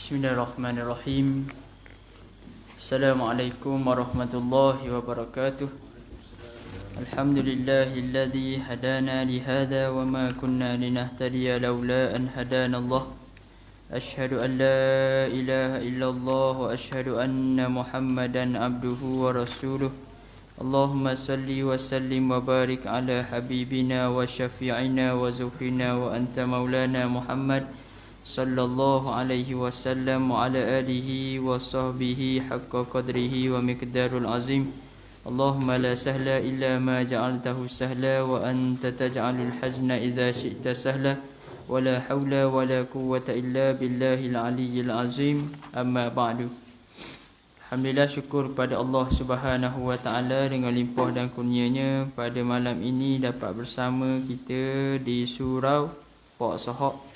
Bismillahirrahmanirrahim. Assalamualaikum warahmatullahi wabarakatuh. Alhamdulillahilladzi hadana lihada wa ma kunna linahtadiya laula an hadana Allah. Ashhadu an la ilaha illallah wa ashhadu anna Muhammadan abduhu wa rasuluh. Allahumma salli wa sallim wa barik ala habibina wa syafi'ina wa zuhrina wa anta maulana Muhammad sallallahu alaihi wasallam wa ala alihi wa sahbihi haqqa qadrihi wa miqdarul azim. Allahumma la sahla illa ma ja'altahu sahla wa anta taj'alul hazna idza syi'ta sahla wa la hawla wa la quwwata illa billahil aliyyil azim. Amma ba'du. Alhamdulillah, syukur pada Allah Subhanahu wa taala dengan limpah dan kurnianya pada malam ini dapat bersama kita di surau Pok Sohok.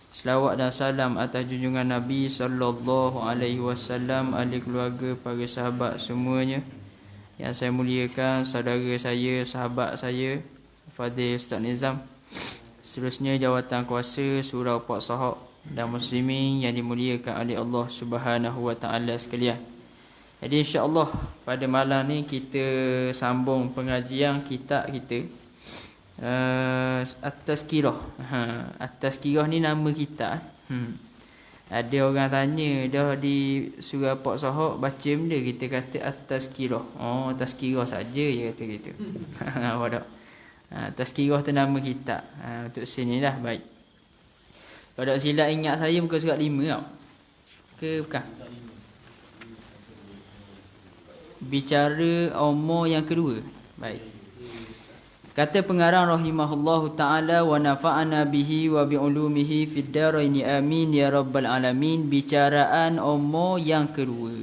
Selawat dan salam atas junjungan Nabi sallallahu alaihi wasallam, ahli keluarga, para sahabat semuanya. Yang saya muliakan saudara saya, sahabat saya, Fadil Ustaz Nizam. Seterusnya jawatan kuasa surau Pok Sohok dan muslimin yang dimuliakan oleh Allah Subhanahu wa taala sekalian. Jadi insya-Allah pada malam ni kita sambung pengajian kitab kita. At-Tazkirah. At-Tazkirah ni nama kita. Ada orang tanya dah di surau Pok Sohok baca benda, kita kata At-Tazkirah. Oh, Tazkirah saja je kata gitu. Apa dak? Tazkirah tu nama kita. Untuk sinilah baik. Kalau tak silap ingat saya muka surat 5 tau. Ke bukan? Bicara umur yang kedua. Baik. Kata pengarang rahimahullahu ta'ala, wa nafa'ana bihi wa bi'ulumihi fid daraini amin ya rabbal alamin. Bicaraan umur yang kedua.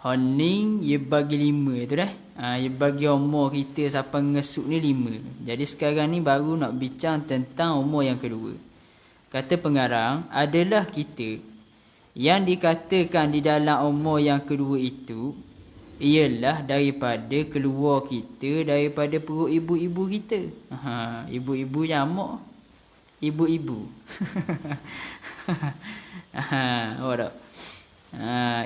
Hening ia bagi 5 tu dah. Ia bagi umur kita sampai ngesuk ni 5. Jadi sekarang ni baru nak bincang tentang umur yang kedua. Kata pengarang, adalah kita yang dikatakan di dalam umur yang kedua itu ialah daripada keluar kita daripada perut ibu-ibu kita. Ibu-ibu jamak ibu-ibu.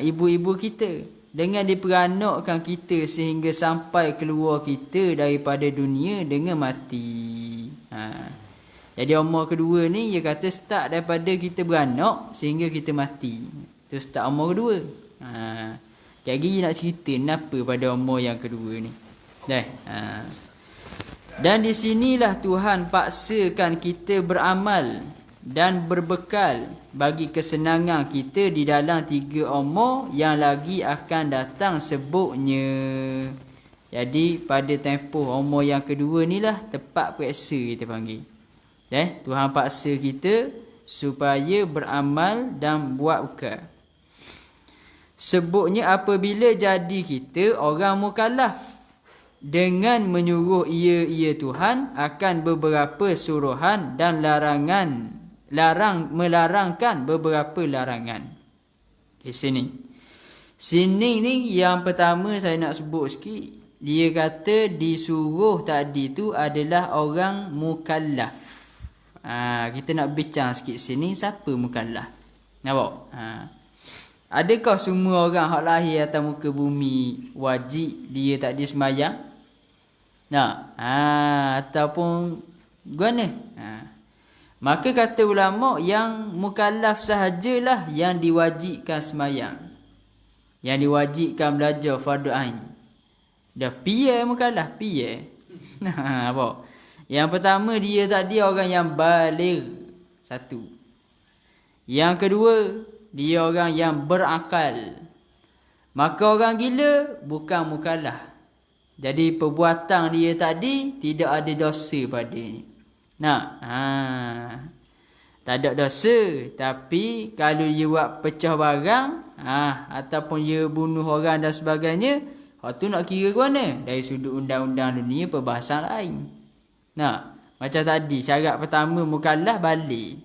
Ibu-ibu kita dengan diperanakkan kita sehingga sampai keluar kita daripada dunia dengan mati. Jadi umur kedua ni dia kata start daripada kita beranak sehingga kita mati. Itu start umur kedua. Jadi nak cerita kenapa pada umur yang kedua ni. Dan di sinilah Tuhan paksakan kita beramal dan berbekal bagi kesenangan kita di dalam 3 umur yang lagi akan datang sebutnya. Jadi pada tempoh umur yang kedua ni lah tepat periksa kita panggil. Tuhan paksa kita supaya beramal dan buat bekal. Sebutnya apabila jadi kita orang mukallaf dengan menyuruh ia Tuhan akan beberapa suruhan dan melarangkan beberapa larangan. Sini ni yang pertama saya nak sebut sikit. Dia kata disuruh tadi tu adalah orang mukallaf. Kita nak bincang sikit sini siapa mukallaf. Nampak? Adakah semua orang hak lahir atas muka bumi wajib dia tak ada sembahyang? Ataupun gimana? Maka kata ulama yang mukallaf sahajalah yang diwajibkan sembahyang. Yang diwajibkan belajar fardu ain. Dah piye mukallaf piye? Apa? Yang pertama dia tadi orang yang baligh. 1. Yang kedua dia orang yang berakal. Maka orang gila bukan mukallaf. Jadi perbuatan dia tadi tidak ada dosa padanya. Tak ada dosa. Tapi kalau dia buat pecah barang ataupun dia bunuh orang dan sebagainya, hak tu nak kira ke mana? Dari sudut undang-undang dunia perbahasan lain. Macam tadi syarat pertama mukallaf balik.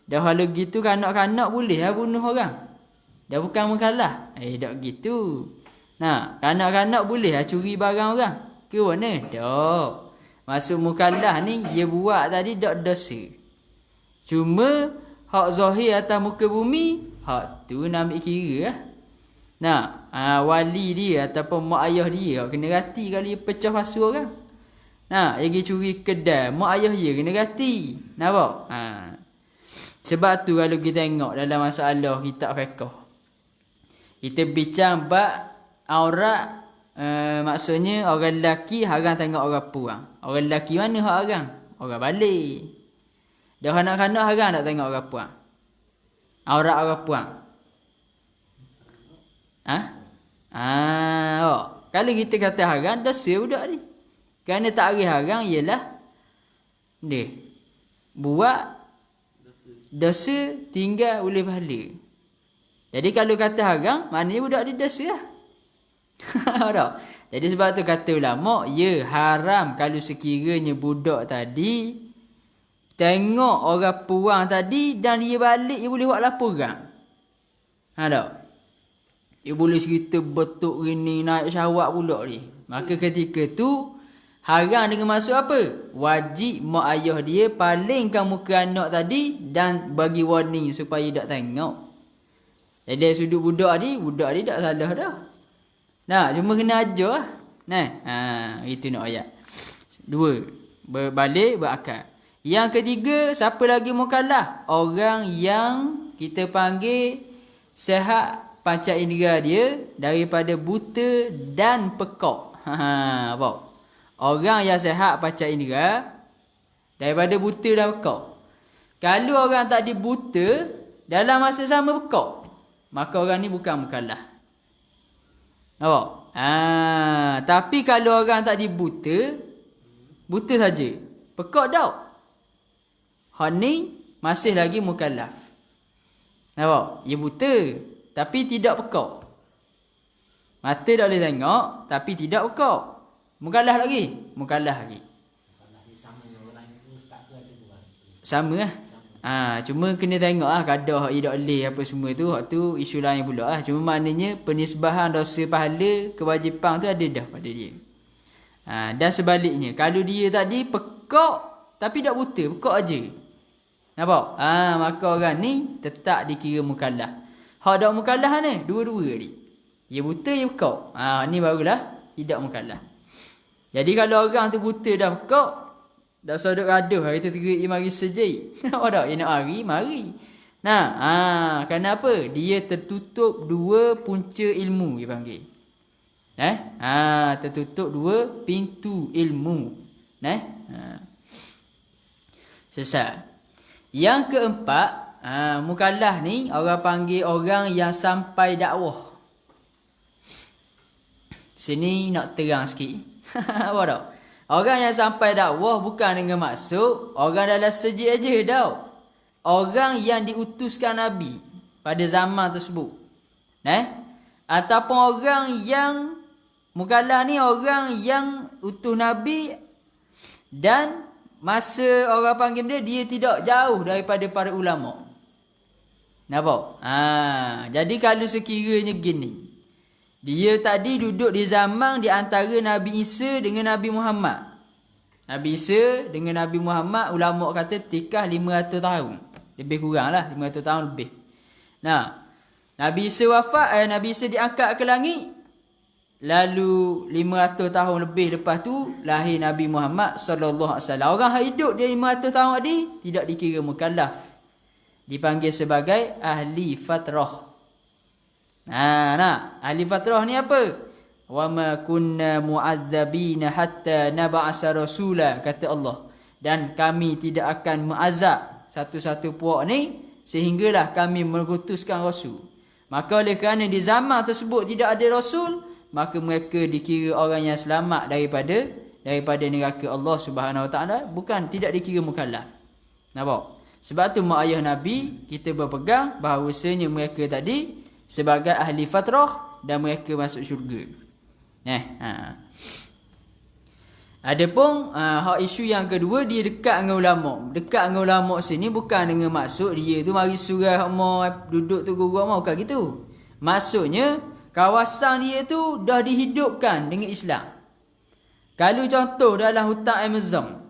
Dah hal gitu kanak-kanak boleh lah bunuh orang. Dah bukan mukallaf. Tak gitu. Kanak-kanak boleh lah curi barang orang. Ke mana? Tak. Maksud mukallaf ni dia buat tadi dak dosa. Cuma hak zahir atas muka bumi, hak tu nak ambil kira lah. Nah, wali dia ataupun mak ayah dia kena rati kalau dia pecah pasu orang. Nah, dia curi kedai, mak ayah dia kena rati. Nampak? Sebab tu kalau kita tengok dalam masalah kitab fiqh, kita bincang bab aurat, maksudnya orang lelaki haram tengok orang perempuan. Orang lelaki mana hak haram? Orang balik. Dah kanak-kanak haram tak tengok orang perempuan? Aurat orang perempuan. Kalau kita kata haram, dosa budak ni. Kerana tak ada haram ialah dia buat dosa tinggal oleh pahala. Jadi kalau kata haram, maknanya budak dia dosa lah. Tak? Jadi sebab tu kata ulama, ya haram kalau sekiranya budak tadi tengok orang perempuan tadi dan dia balik, dia boleh buat laporan. Tak? Dia boleh cerita betul ini, naik syahwat pula ni. Maka ketika tu haram dengan maksud apa? Wajib mak ayah dia palingkan muka anak tadi dan bagi warning supaya tak tengok. Jadi dari sudut budak dia tak salah dah. Nah, cuma kena ajar lah. Nah, itu nak ayat. 2. Berbalik berakal. Yang ketiga, siapa lagi mukallaf? Orang yang kita panggil sehat panca indera dia daripada buta dan pekak. Apa? Orang yang sehat panca indera daripada buta dan pekak. Kalau orang tak dibuta dalam masa sama pekak, maka orang ni bukan mukallaf. Nampak? Tapi kalau orang tak dibuta, buta saja, pekak dah, hak ni masih lagi mukallaf. Nampak? Dia buta tapi tidak pekak. Mata tak boleh tengok tapi tidak pekak. Mukallaf lagi. Sama lah. Cuma kena tengok lah kadar hak tidak boleh apa semua tu. Hak tu isu lain pula lah. Cuma maknanya penisbahan dosa pahala kewajipan tu ada dah pada dia. Dan sebaliknya, kalau dia tadi pekak tapi tak buta, pekak aja. Nampak? Maka orang ni tetap dikira mukallaf. Hak tak mukallaf ni, dua-dua ni. Dia buta, dia pekak. Ni barulah tidak mukallaf. Jadi kalau orang tu buta dah pekak, dah sodok gaduh, kita terik dia mari sejai. Nampak tak? Dia nak mari. Nah, kenapa? Dia tertutup dua punca ilmu, dia panggil. Tertutup dua pintu ilmu. Sesat. Yang keempat, mukallaf ni orang panggil orang yang sampai dakwah. Sini nak terang sikit. Apa tak? Orang yang sampai dakwah bukan dengan maksud orang dalam sejid aja tau. Orang yang diutuskan Nabi pada zaman tersebut. Ataupun orang yang mukallaf ni orang yang utus Nabi dan masa orang panggil dia tidak jauh daripada para ulama. Nampak? Jadi kalau sekiranya gini, dia tadi duduk di zaman di antara Nabi Isa dengan Nabi Muhammad. Nabi Isa dengan Nabi Muhammad, ulama kata tikah 500 tahun. Lebih kurang lah, 500 tahun lebih. Nabi Isa wafat, Nabi Isa diangkat ke langit. Lalu 500 tahun lebih lepas tu lahir Nabi Muhammad sallallahu alaihi wasallam. Orang yang hidup dia 500 tahun tadi tidak dikira mukallaf. Dipanggil sebagai ahli fatrah. Ahli fatrah ni apa? Wa ma kunna mu'adzabina hatta nab'asa rasula, kata Allah. Dan kami tidak akan mengazab satu-satu puak ni sehinggalah kami mengutuskan rasul. Maka oleh kerana di zaman tersebut tidak ada rasul, maka mereka dikira orang yang selamat daripada neraka Allah Subhanahu Wa Taala, bukan tidak dikira mukallaf. Nampak? Sebab tu mak ayah Nabi kita berpegang bahawasanya mereka tadi sebagai ahli fatrah dan mereka masuk syurga. Adapun hak isu yang kedua, dia dekat dengan ulama. Dekat dengan ulama sini bukan dengan maksud dia tu mari surah mau duduk tu guru mau, bukan gitu. Maksudnya kawasan dia tu dah dihidupkan dengan Islam. Kalau contoh dalam hutan Amazon,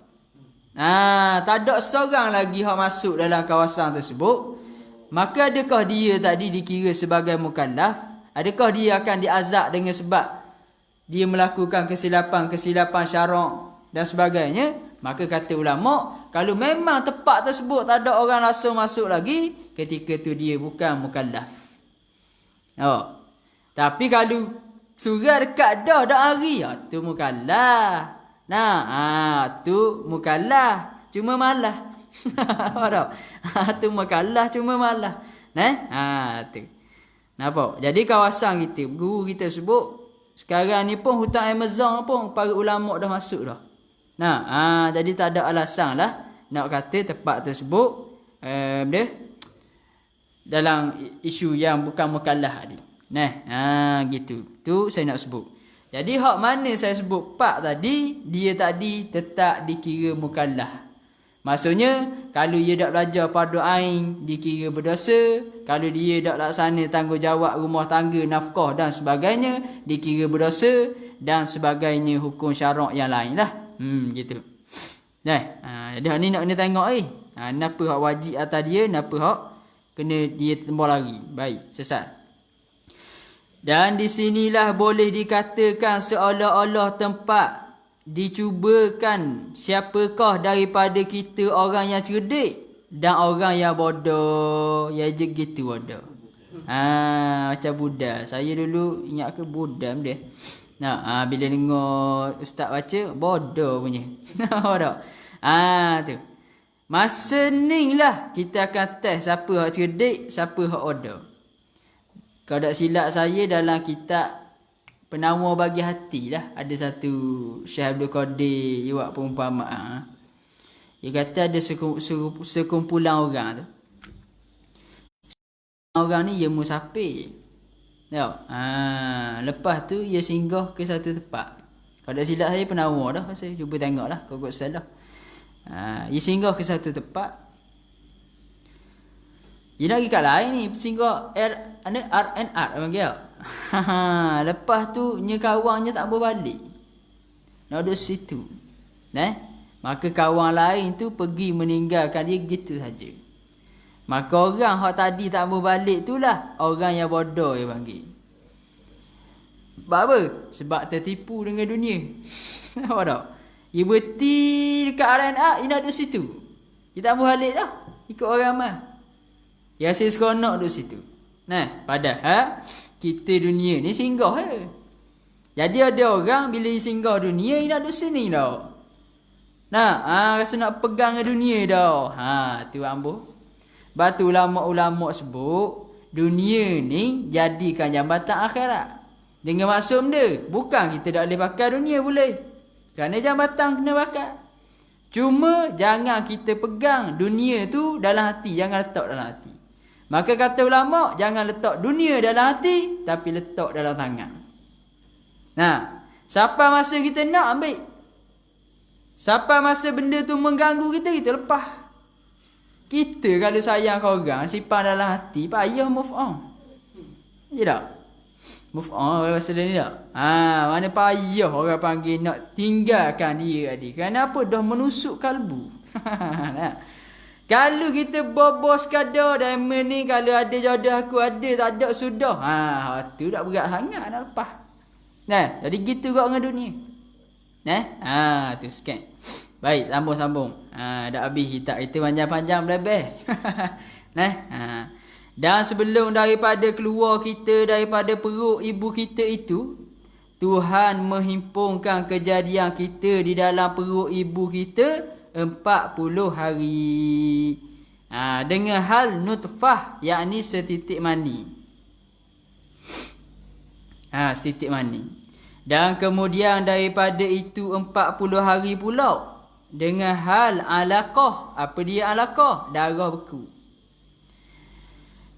tak ada seorang lagi hak masuk dalam kawasan tersebut, maka adakah dia tadi dikira sebagai mukallaf? Adakah dia akan diazab dengan sebab dia melakukan kesilapan syarak dan sebagainya? Maka kata ulama, kalau memang tempat tersebut tak ada orang langsung masuk lagi, ketika tu dia bukan mukallaf. Tapi kalau surah dekat dah hari, tu mukallaf. Tu mukallaf cuma malah. Tu mukallaf cuma malah. Tu. Nampak? Jadi kawasan kita, guru kita sebut, sekarang ni pun hutan Amazon pun para ulama dah masuk dah. Jadi tak ada alasan lah nak kata tempat tersebut dalam isu yang bukan mukallaf tadi. Gitu. Tu saya nak sebut. Jadi hak mana saya sebut pak tadi, dia tadi tetap dikira mukallaf. Maksudnya kalau dia tak belajar fardu ain dikira berdosa, kalau dia tak laksana tanggungjawab rumah tangga, nafkah dan sebagainya dikira berdosa, dan sebagainya hukum syarak yang lain lah. Gitu. Jadi hak ni nak kena tengok kenapa hak wajib atas dia, kenapa hak kena dia tembak lagi. Baik, sesat. Dan di sinilah boleh dikatakan seolah-olah tempat dicubakan siapakah daripada kita orang yang cerdik dan orang yang bodoh. Ya je gitu bodoh. Macam Buddha. Saya dulu ingat ke Buddha dia. Bila dengar ustaz baca bodoh punya. Bodoh. Tu. Masa ni lah kita akan test siapa hak cerdik, siapa hak bodoh. Kalau tak silap saya dalam kitab Penawar Bagi Hati lah, ada satu Syekh Abdul Qadir buat perumpamaan. Dia kata ada sekumpulan orang tu. Orang ni ia musafir. Lepas tu ia singgah ke satu tempat. Kalau tak silap saya penawar dah, saya cuba tengok lah kalau salah. Ia singgah ke satu tempat. Dia nak pergi kat lain ni, singgah R&R panggil. Lepas tu nya kawannya tak berbalik. Nak duduk situ. Maka kawan lain tu pergi meninggalkan dia gitu saja. Maka orang hak tadi tak berbalik tu lah orang yang bodoh dia panggil. Sebab apa? Sebab tertipu dengan dunia. Nampak tak? Dia berhenti dekat R&R, dia nak duduk situ. Dia tak berbalik dah. Ikut orang mah. Dia asyik seronok duduk situ. Padahal kita dunia ni singgah Jadi ada orang bila dia singgah dunia, dia nak duduk sini dah. Rasa nak pegang dunia dah. Tu ambuh. Batu ulama-ulama sebut, dunia ni jadikan jambatan akhirat. Dengan maksud dia, bukan kita tak boleh pakai dunia boleh. Kerana jambatan kena pakai. Cuma jangan kita pegang dunia tu dalam hati, jangan letak dalam hati. Maka kata ulama, jangan letak dunia dalam hati, tapi letak dalam tangan. Siapa masa kita nak ambil. Siapa masa benda tu mengganggu kita, kita lepas. Kita kalau sayang korang, simpan dalam hati, payah move on. Ya tak? Move on pasal ni tak? Mana payah orang panggil nak tinggalkan dia tadi. Kenapa? Dah menusuk kalbu. Kalau kita bobos sekadar diamond ni, kalau ada jodoh aku ada, tak ada sudah. Tu tak berat sangat nak lepas. Jadi gitu juga dengan dunia. Tu sikit. Baik, sambung. Dah habis kita panjang-panjang lebih. Dan sebelum daripada keluar kita daripada perut ibu kita itu, Tuhan menghimpunkan kejadian kita di dalam perut ibu kita 40 hari. Dengan hal nutfah, yakni setitik mani. Setitik mani. Dan kemudian daripada itu 40 hari pula dengan hal alaqah. Apa dia alaqah? Darah beku.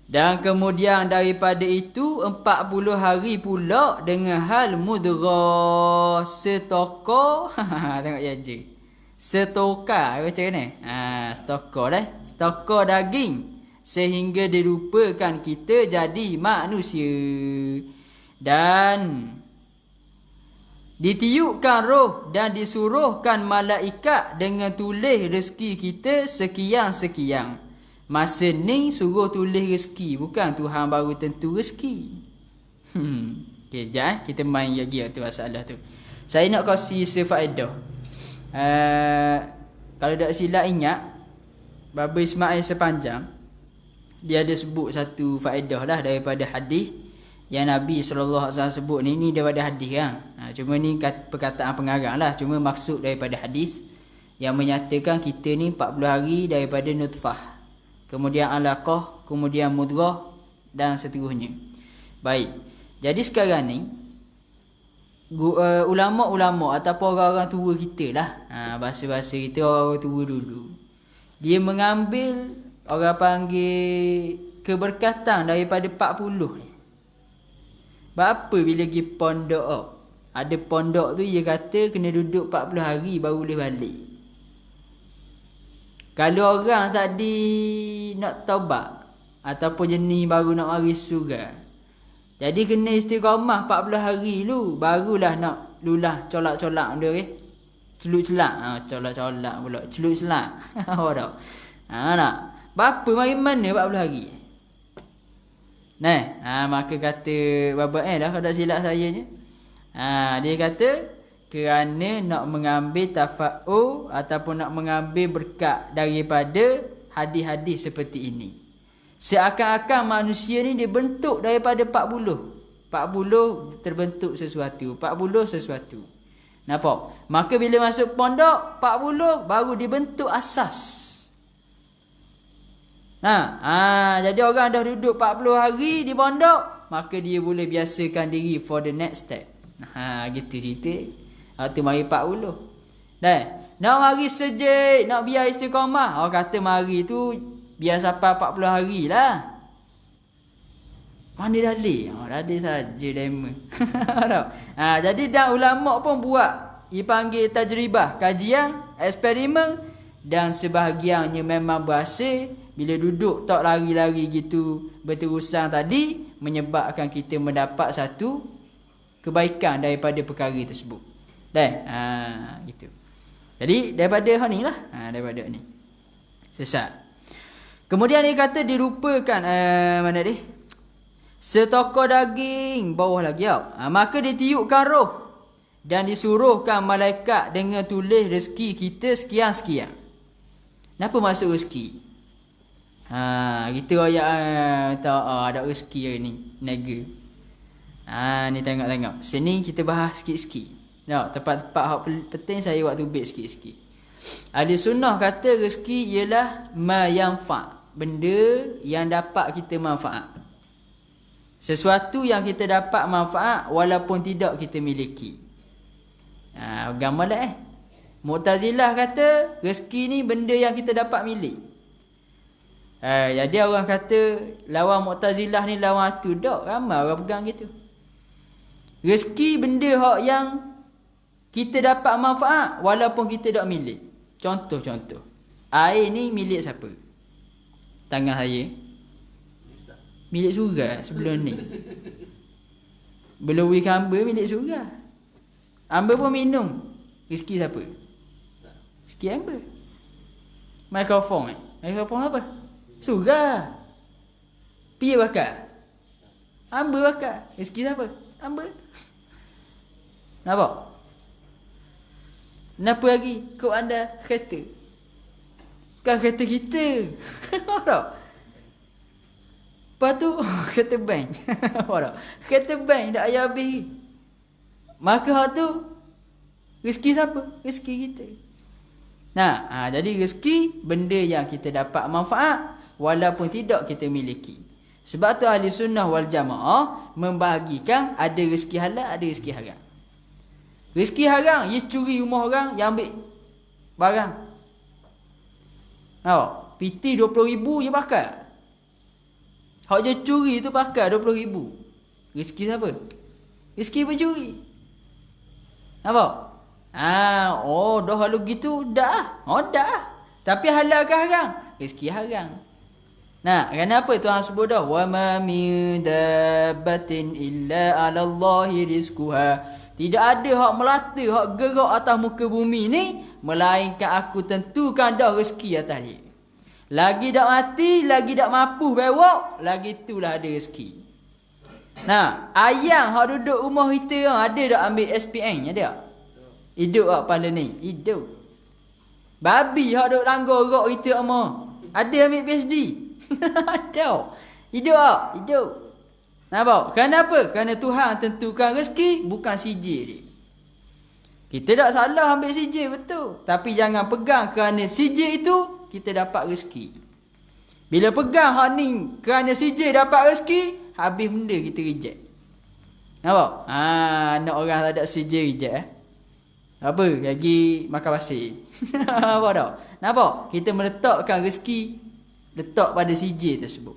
Dan kemudian daripada itu 40 hari pula dengan hal mudrah, setokor. Tengok je. Setokar macam ni. Setokar Setokar daging sehingga dirupakan kita jadi manusia. Dan Ditiupkan roh dan disuruhkan malaikat dengan tulis rezeki kita sekian-sekian. Masa ni suruh tulis rezeki, bukan Tuhan baru tentu rezeki. Okay, sekejap kita main lagi tu masalah tu. Saya nak kasih sefaedah. Kalau tak silap ingat, Baba Ismail sepanjang dia ada sebut satu faedah lah daripada hadis yang Nabi SAW sebut ni daripada hadis kan. Cuma ni perkataan pengarang lah. Cuma maksud daripada hadis yang menyatakan kita ni 40 hari daripada nutfah, kemudian alaqah, kemudian mudghah dan seterusnya. Baik. Jadi sekarang ni ulama-ulama ataupun orang-orang tua kita lah, bahasa-bahasa kita orang tua dulu, dia mengambil orang panggil keberkatan daripada 40 ni. Apa bila pergi pondok, ada pondok tu dia kata kena duduk 40 hari baru boleh balik. Kalau orang tadi nak taubat ataupun jenis baru nak mari surga, jadi kena istiqamah 40 hari dulu, barulah nak lulah colak-colak dia, celuk-celak. Colak-colak pula, celuk-celak. Apa dak? Nak. Bapa mari mana 40 hari? Maka kata Baba dah kalau tak silap saya je. Dia kata kerana nak mengambil tafa'ul ataupun nak mengambil berkat daripada hadis-hadis seperti ini. Seakan-akan manusia ni dibentuk daripada 40. 40 terbentuk sesuatu, 40 sesuatu. Nampak? Maka bila masuk pondok 40 baru dibentuk asas. Jadi orang dah duduk 40 hari di pondok, maka dia boleh biasakan diri for the next step. Gitu cerita. Waktu mari 40. Nak mari sejik, nak biar istiqamah. Orang kata mari tu biar sampai 40 hari lah. Mana dalil? Dalil saja demo. Jadi dah ulama pun buat dipanggil tajribah, kajian, eksperimen, dan sebahagiannya memang berhasil. Bila duduk tak lari-lari gitu berterusan tadi, menyebabkan kita mendapat satu kebaikan daripada perkara tersebut. Gitu. Jadi daripada hal ni lah, daripada ni sesat. Kemudian dia kata dirupakan mana dia? Setokor daging bawah lagi maka ditiupkan roh dan disuruhkan malaikat dengan tulis rezeki kita sekian-sekian. Kenapa masuk rezeki? Kita royak ada rezeki hari ni nega. Ni tengok-tengok. Sini kita bahas sikit-sikit. Tempat-tempat hak penting saya buat tubik sikit-sikit. Ahli sunnah kata rezeki ialah ma yanfa', benda yang dapat kita manfaat. Sesuatu yang kita dapat manfaat walaupun tidak kita miliki. Gambarlah Mu'tazilah kata rezeki ni benda yang kita dapat milik. Jadi orang kata lawan Mu'tazilah ni lawan tu. Tak, ramai orang pegang gitu. Rezeki benda hak yang kita dapat manfaat walaupun kita tak milik. Contoh. Air ni milik siapa? Tangan saya. Milik surga sebelum ni. Belum hamba milik surga. Hamba pun minum. Rezeki siapa? Rezeki hamba. Mikrofon apa? Surga. Piye bakar? Hamba bakar. Rezeki siapa? Hamba. Nampak? Kenapa lagi kau anda kata? Bukan kata kita. Tak? Lepas tu kata bank. Tak? Kata bank tak payah habis. Maka hak tu rezeki siapa? Rezeki kita. Jadi rezeki benda yang kita dapat manfaat walaupun tidak kita miliki. Sebab tu ahli sunnah wal jamaah membahagikan ada rezeki halal, ada rezeki haram. Rezeki haram, dia curi rumah orang, yang ambil barang. Piti 20,000 dia bakar. Hak dia curi tu bakar 20,000. Rezeki siapa? Rezeki pencuri. Nampak? Dah lalu gitu dah. Dah. Tapi halal ke haram? Rezeki haram. Kenapa Tuhan sebut dah wa ma min dabbatin illa 'ala Allahi rizquha. Tidak ada hak melata, hak gerak atas muka bumi ni, melainkan aku tentukan dah rezeki atas dia. Lagi tak mati, lagi tak mampu bewak, lagi itulah ada rezeki. Nah, ayam hak duduk rumah kita ada tak ambil SPM? Ada tak? Hidup hak pada ni? Hidup. Babi hak duduk tangga gerak kita ama. Ada ambil PhD? Ada. Hidup tak? Hidup. Nampak? Kenapa? Kerana Tuhan tentukan rezeki, bukan CJ dia. Kita tak salah ambil CJ, betul. Tapi jangan pegang kerana CJ itu kita dapat rezeki. Bila pegang hak ni kerana CJ dapat rezeki, habis benda kita reject. Nampak? Anak orang tak ada CJ reject Apa? Lagi makan pasir. Nampak tak? Nampak? Kita meletakkan rezeki, letak pada CJ tersebut.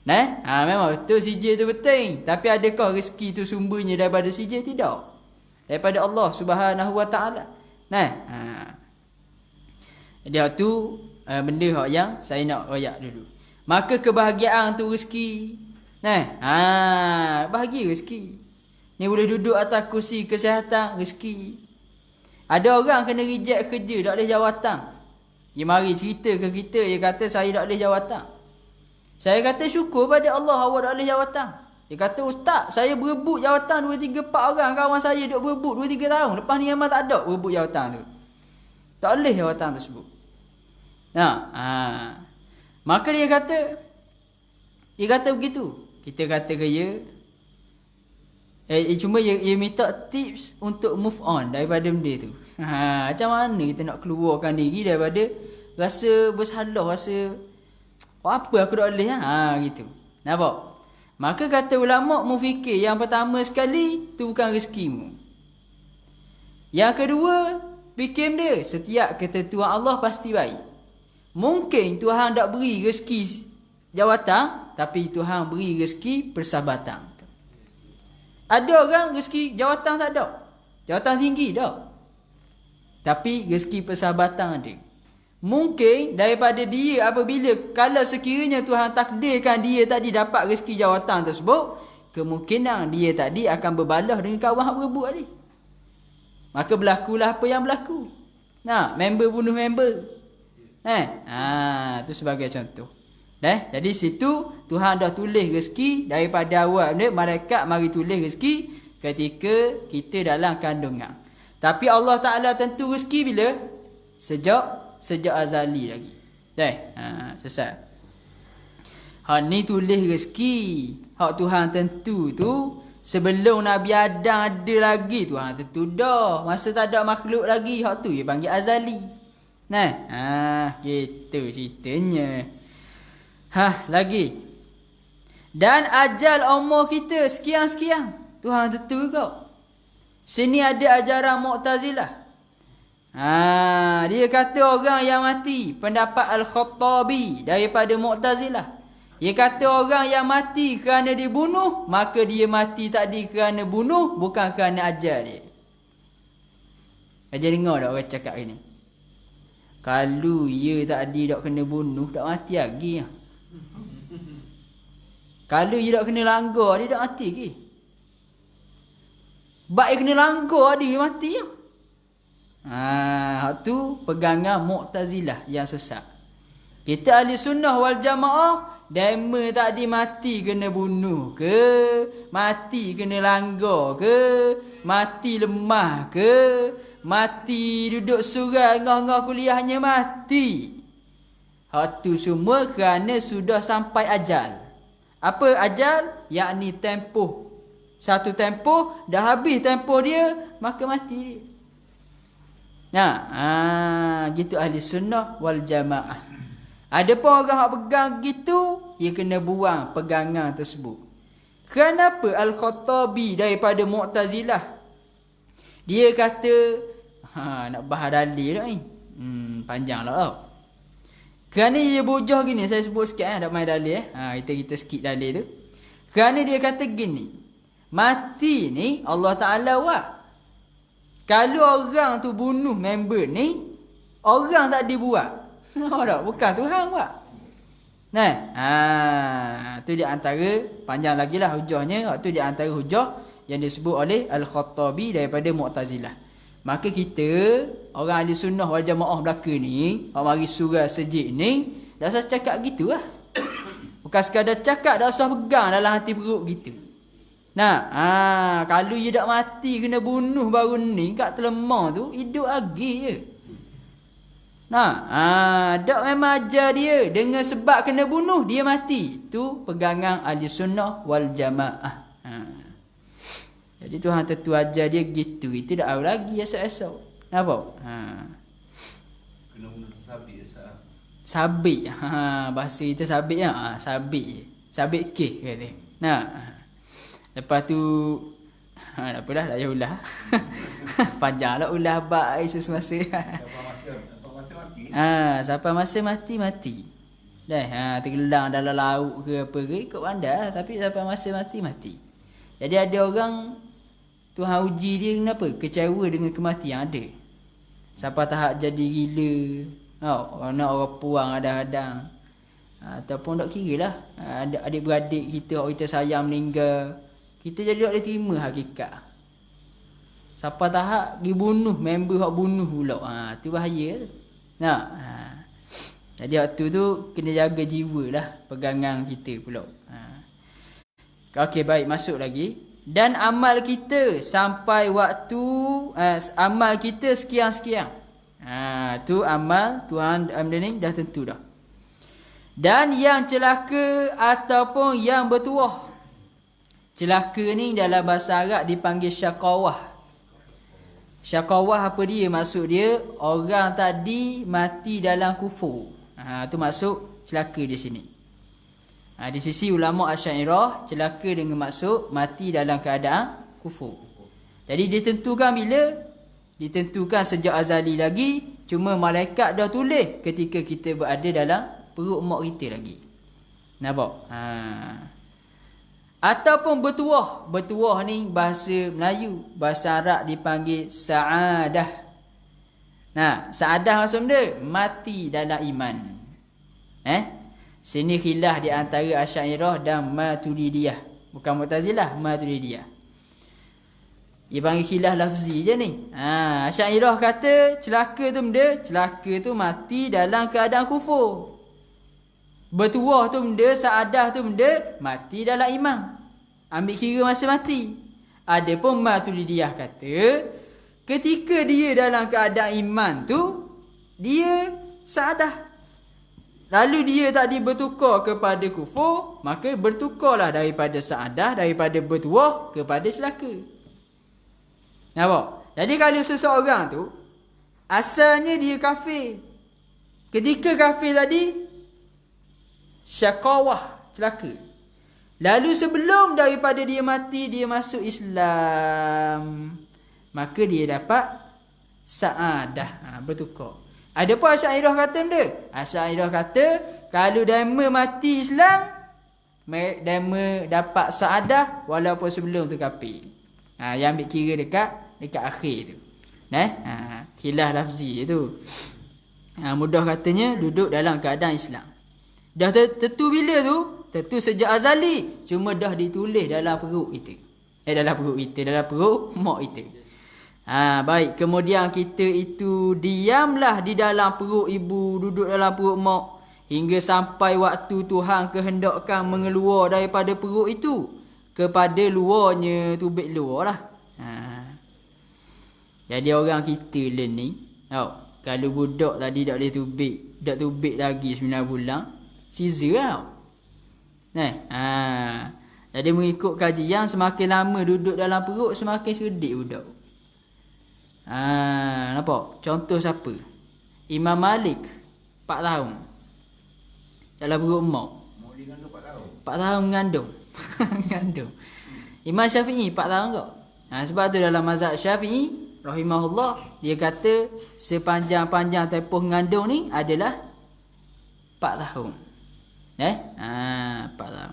Memang betul CJ tu penting. Tapi adakah rezeki tu sumbernya daripada CJ? Tidak. Daripada Allah Subhanahu Wa Taala. Dia tu benda hak yang saya nak royak dulu. Maka kebahagiaan tu rezeki. Bahagia rezeki. Ni boleh duduk atas kursi kesihatan, rezeki. Ada orang kena reject kerja, tak boleh jawatan. Dia mari cerita ke kita, dia kata saya tak boleh jawatan. Saya kata syukur pada Allah awak tak boleh jawatan. Dia kata ustaz, saya berebut jawatan 2, 3, 4 orang kawan saya duk berebut 2, 3 tahun. Lepas ni memang tak ada berebut jawatan tu. Tak boleh jawatan tersebut. Maka dia kata begitu. Kita kata ke dia, cuma dia minta tips untuk move on daripada benda tu. Macam mana kita nak keluarkan diri daripada rasa bersalah, rasa apa aku tak boleh gitu. Nampak? Maka kata ulama mu fikir yang pertama sekali tu bukan rezekimu. Yang kedua, fikir dia setiap ketentuan Allah pasti baik. Mungkin Tuhan tak beri rezeki jawatan, tapi Tuhan beri rezeki persahabatan. Ada orang rezeki jawatan tak ada. Jawatan tinggi tak. Tapi rezeki persahabatan ada. Mungkin daripada dia apabila kalau sekiranya Tuhan takdirkan dia tadi dapat rezeki jawatan tersebut, kemungkinan dia tadi akan berbalah dengan kawan yang berebut tadi. Maka berlakulah apa yang berlaku. Member bunuh member. Itu sebagai contoh. Jadi situ Tuhan dah tulis rezeki daripada awal. Malaikat mari tulis rezeki ketika kita dalam kandungan. Tapi Allah Ta'ala tentu rezeki bila? Sejak azali lagi. Sesat. Hak ni tulis rezeki. Hak Tuhan tentu tu sebelum Nabi Adam ada lagi Tuhan tentu dah. Masa tak ada makhluk lagi, hak tu dia panggil azali. Gitu ceritanya. Lagi. Dan ajal umur kita sekian-sekian. Tuhan tentu juga. Sini ada ajaran Mu'tazilah. Dia kata orang yang mati, pendapat Al-Khattabi daripada Mu'tazilah. Dia kata orang yang mati kerana dibunuh, maka dia mati tadi kerana bunuh, bukan kerana ajal dia. Ajar dengar tak orang cakap ini? Kalau dia tadi tak kena bunuh, tak mati lagi. Kalau dia tak kena langgar, dia tak mati lagi. Baik kena langgar, dia mati. Tu pegangan Mu'tazilah yang sesat. Kita ahli sunnah wal jamaah, dema tadi mati kena bunuh ke, mati kena langgar ke, mati lemah ke, mati duduk surau ngah-ngah kuliahnya mati. Tu semua kerana sudah sampai ajal. Apa ajal? Yakni tempoh. Satu tempoh, dah habis tempoh dia, maka mati dia. Gitu ahli sunnah wal jamaah. Ada pun orang yang pegang gitu, dia kena buang pegangan tersebut. Kenapa Al-Khattabi daripada Mu'tazilah? Dia kata, nak bahas dalil tak ni? Panjang lah tau. Kerana dia bujah gini, saya sebut sikit tak main dalil kita skip dalil tu. Kerana dia kata gini, mati ni Allah Ta'ala buat. Kalau orang tu bunuh member ni, orang tak dibuat. Bukan Tuhan buat. Tu dia antara, panjang lagi lah hujahnya. Tu dia antara hujah yang disebut oleh Al-Khattabi daripada Mu'tazilah. Maka kita orang ahli sunnah wal jamaah belaka ni, orang mari surah sejid ni, dah usah cakap gitu lah. Bukan sekadar cakap, dah usah pegang dalam hati perut gitu. Nah, kalau dia tak mati kena bunuh baru ni kat terlemah tu, hidup lagi je. Nah, dak memang ajar dia dengan sebab kena bunuh dia mati. Tu pegangan ahli sunnah wal jamaah. Jadi Tuhan tentu ajar dia gitu. Itu dak tahu lagi esok-esok. Nampak? Kena bunuh sabit sah. Sabit. Bahasa kita sabit ya. Sabit je. Sabit ke kata. Nah. Lepas tu tak apalah, tak payah ulah. Panjanglah ulah bab semasa. Sampai masa mati. Dah, tenggelam dalam laut ke apa ke, ikut pandai, tapi sampai masa mati. Jadi ada orang Tuhan uji dia kenapa? Kecewa dengan kematian ada. Sampai tahap jadi gila. Nak orang puang ada-hadang. Ataupun tak kira lah. Adik-beradik kita, orang kita sayang meninggal. Kita jadi tak boleh terima hakikat. Sampai tahap pergi bunuh, member hak bunuh pula. Tu bahaya tu. Jadi waktu tu kena jaga jiwa lah, pegangan kita pula. Okey, baik, masuk lagi. Dan amal kita sampai waktu amal kita sekian-sekian. Tu amal Tuhan ni dah tentu dah. Dan yang celaka ataupun yang bertuah. Celaka ni dalam bahasa Arab dipanggil syaqawah. Syaqawah apa dia? Maksud dia orang tadi mati dalam kufur. Tu maksud celaka di sini. Di sisi ulama Asy'ariyah, celaka dengan maksud mati dalam keadaan kufur. Jadi ditentukan bila? Ditentukan sejak azali lagi. Cuma malaikat dah tulis ketika kita berada dalam perut mak kita lagi. Nampak? Ataupun bertuah. Bertuah ni bahasa Melayu, bahasa Arab dipanggil sa'adah. Sa'adah maksud dia mati dalam iman. Sini khilaf di antara Asy'ariyah dan Maturidiyah. Bukan Mu'tazilah, Maturidiyah. Dia panggil khilaf lafzi je ni. Asy'ariyah kata celaka tu mati dalam keadaan kufur. Bertuah tu benda, sa'adah tu benda, mati dalam iman. Ambil kira masa mati. Adapun Maturidiyah kata, ketika dia dalam keadaan iman tu, dia sa'adah. Lalu dia tadi bertukar kepada kufur, maka bertukarlah daripada sa'adah, daripada bertuah kepada celaka. Nampak? Jadi kalau seseorang tu, asalnya dia kafir. Ketika kafir tadi, syaqawah, celaka. Lalu sebelum daripada dia mati, dia masuk Islam, maka dia dapat sa'adah, bertukar. Ada pun Asy'ariyah kata benda. Asy'ariyah kata kalau dama mati Islam, dama dapat sa'adah walaupun sebelum tu kafir. Yang ambil kira dekat akhir tu. Khilaf lafzi tu. Mudah katanya duduk dalam keadaan Islam. Dah tentu bila tu? Tentu sejak azali. Cuma dah ditulis dalam perut kita. Dalam perut mak kita. Baik. Kemudian kita itu diamlah di dalam perut ibu, duduk dalam perut mak, hingga sampai waktu Tuhan kehendakkan mengeluar daripada perut itu kepada luarnya tubik luar lah. Jadi orang kita ni, kalau budak tadi tak boleh tubik lagi 9 bulan, Caesar tau. Jadi mengikut kajian, semakin lama duduk dalam perut, semakin cerdik budak. Nampak? Contoh siapa? Imam Malik 4 tahun dalam perut mak. Mak dia ngandung 4 tahun. 4 tahun mengandung. Mengandung. Imam Syafi'i 4 tahun kau. Sebab tu dalam mazhab Syafi'i rahimahullah, dia kata sepanjang-panjang tempoh mengandung ni adalah 4 tahun. 4 tahun.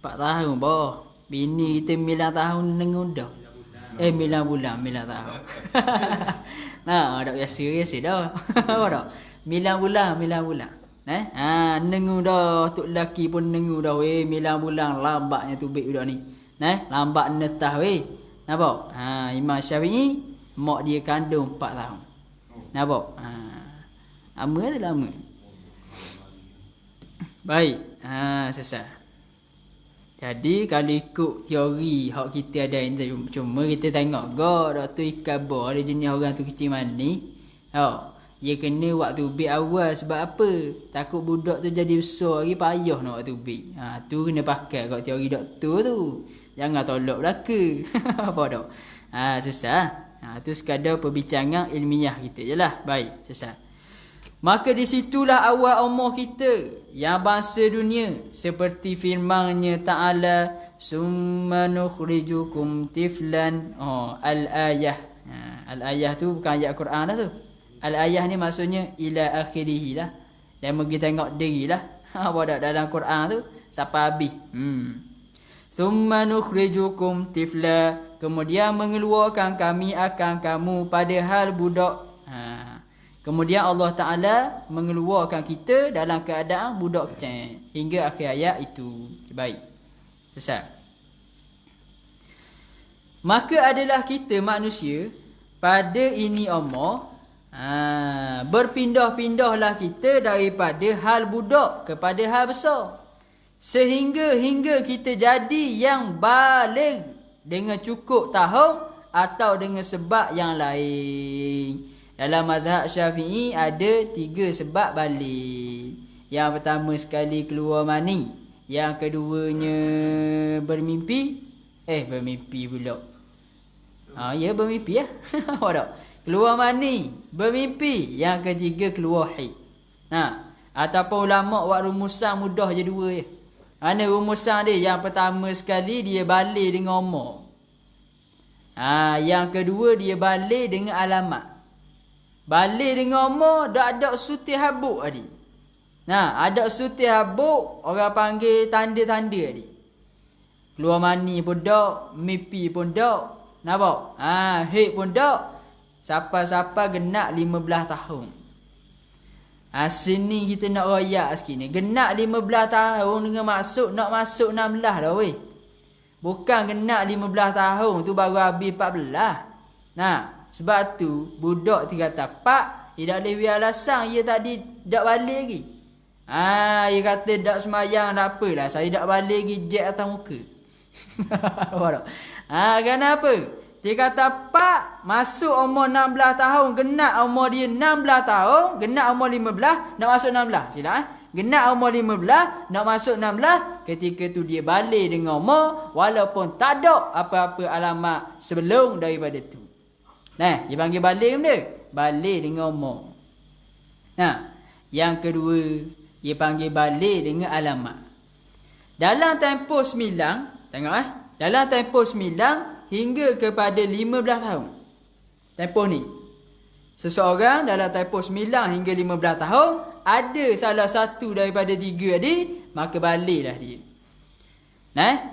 4 tahun boh. Bini kita 9 tahun nengun dah. 9 bulan, 9 tahun. Tak biasa dah. Apa dah? 9 bulan. Nengun dah, tok lelaki pun nengun dah. 9 bulan lambatnya tubik budak ni. lambat netah weh. Nampak? Imam Syafi'i mak dia kandung 4 tahun. Nampak? Lama tu lama. Baik. Selesai. Jadi kalau ikut teori hak kita ada ni, cuma kita tengok Dr. Ikabar ada jenis orang tu kecil mani. Dia kena waktu ubik awal sebab apa? Takut budak tu jadi besar lagi payah nak waktu ubik. Tu kena pakai kat teori doktor tu. Jangan tolak belaka. Apa tak? Selesai. Tu sekadar perbincangan ilmiah kita je lah. Baik, selesai. Maka disitulah awal umur kita yang bangsa dunia, seperti firman-Nya Ta'ala, summa nukhrijukum tiflan. Al-ayah. Al-ayah tu bukan ayat Quran dah tu. Al-ayah ni maksudnya ila akhirih lah. Dan pergi tengok diri lah. Apa dalam Quran tu sampai habis. Summa nukhrijukum tifla. Kemudian mengeluarkan kami akan kamu pada hal budak. Kemudian Allah Ta'ala mengeluarkan kita dalam keadaan budak kecil. Hingga akhir ayat itu. Baik. Selesai. Maka adalah kita manusia pada ini umur. Berpindah-pindahlah kita daripada hal budak kepada hal besar. Hingga kita jadi yang baligh dengan cukup tahun atau dengan sebab yang lain. Dalam mazhab Syafi'i ada 3 sebab baligh. Yang pertama sekali keluar mani. Yang keduanya bermimpi. Bermimpi pula. Ya bermimpi ya. Keluar mani, bermimpi. Yang ketiga keluar haid. Ataupun ulama buat rumusan mudah je 2 je. Mana rumusan dia? Yang pertama sekali dia baligh dengan umur. Yang kedua dia baligh dengan alamat. Baligh dengan umur dak ada suti habuk tadi. Ada suti habuk orang panggil tanda-tanda tadi. Keluar mani pun dak, mimpi pun dak. Nampak? Haid pun dak. Siapa-siapa genap 15 tahun. Sini kita nak royak sikit ni. Genap 15 tahun dengan maksud nak masuk 16 dah weh. Bukan genap 15 tahun tu baru habis 14. Sebab tu budak dia kata pak, dia tak boleh biar alasan dia tadi tak balik lagi. Dia kata tak semayang tak apalah, saya tak balik lagi jet atas muka. Kenapa? Dia kata pak, masuk umur 16 tahun, genap umur dia 16 tahun, genap umur 15 nak masuk 16. Sila genap umur 15 nak masuk 16, ketika tu dia balik dengan umur walaupun tak ada apa-apa alamat sebelum daripada tu. Dia panggil balik benda. Balik dengan umur. Yang kedua, dia panggil balik dengan alamat. Dalam tempoh 9, tengok dalam tempoh 9 hingga kepada 15 tahun. Tempoh ni. Seseorang dalam tempoh 9 hingga 15 tahun, ada salah satu daripada 3 tadi, maka baliklah dia.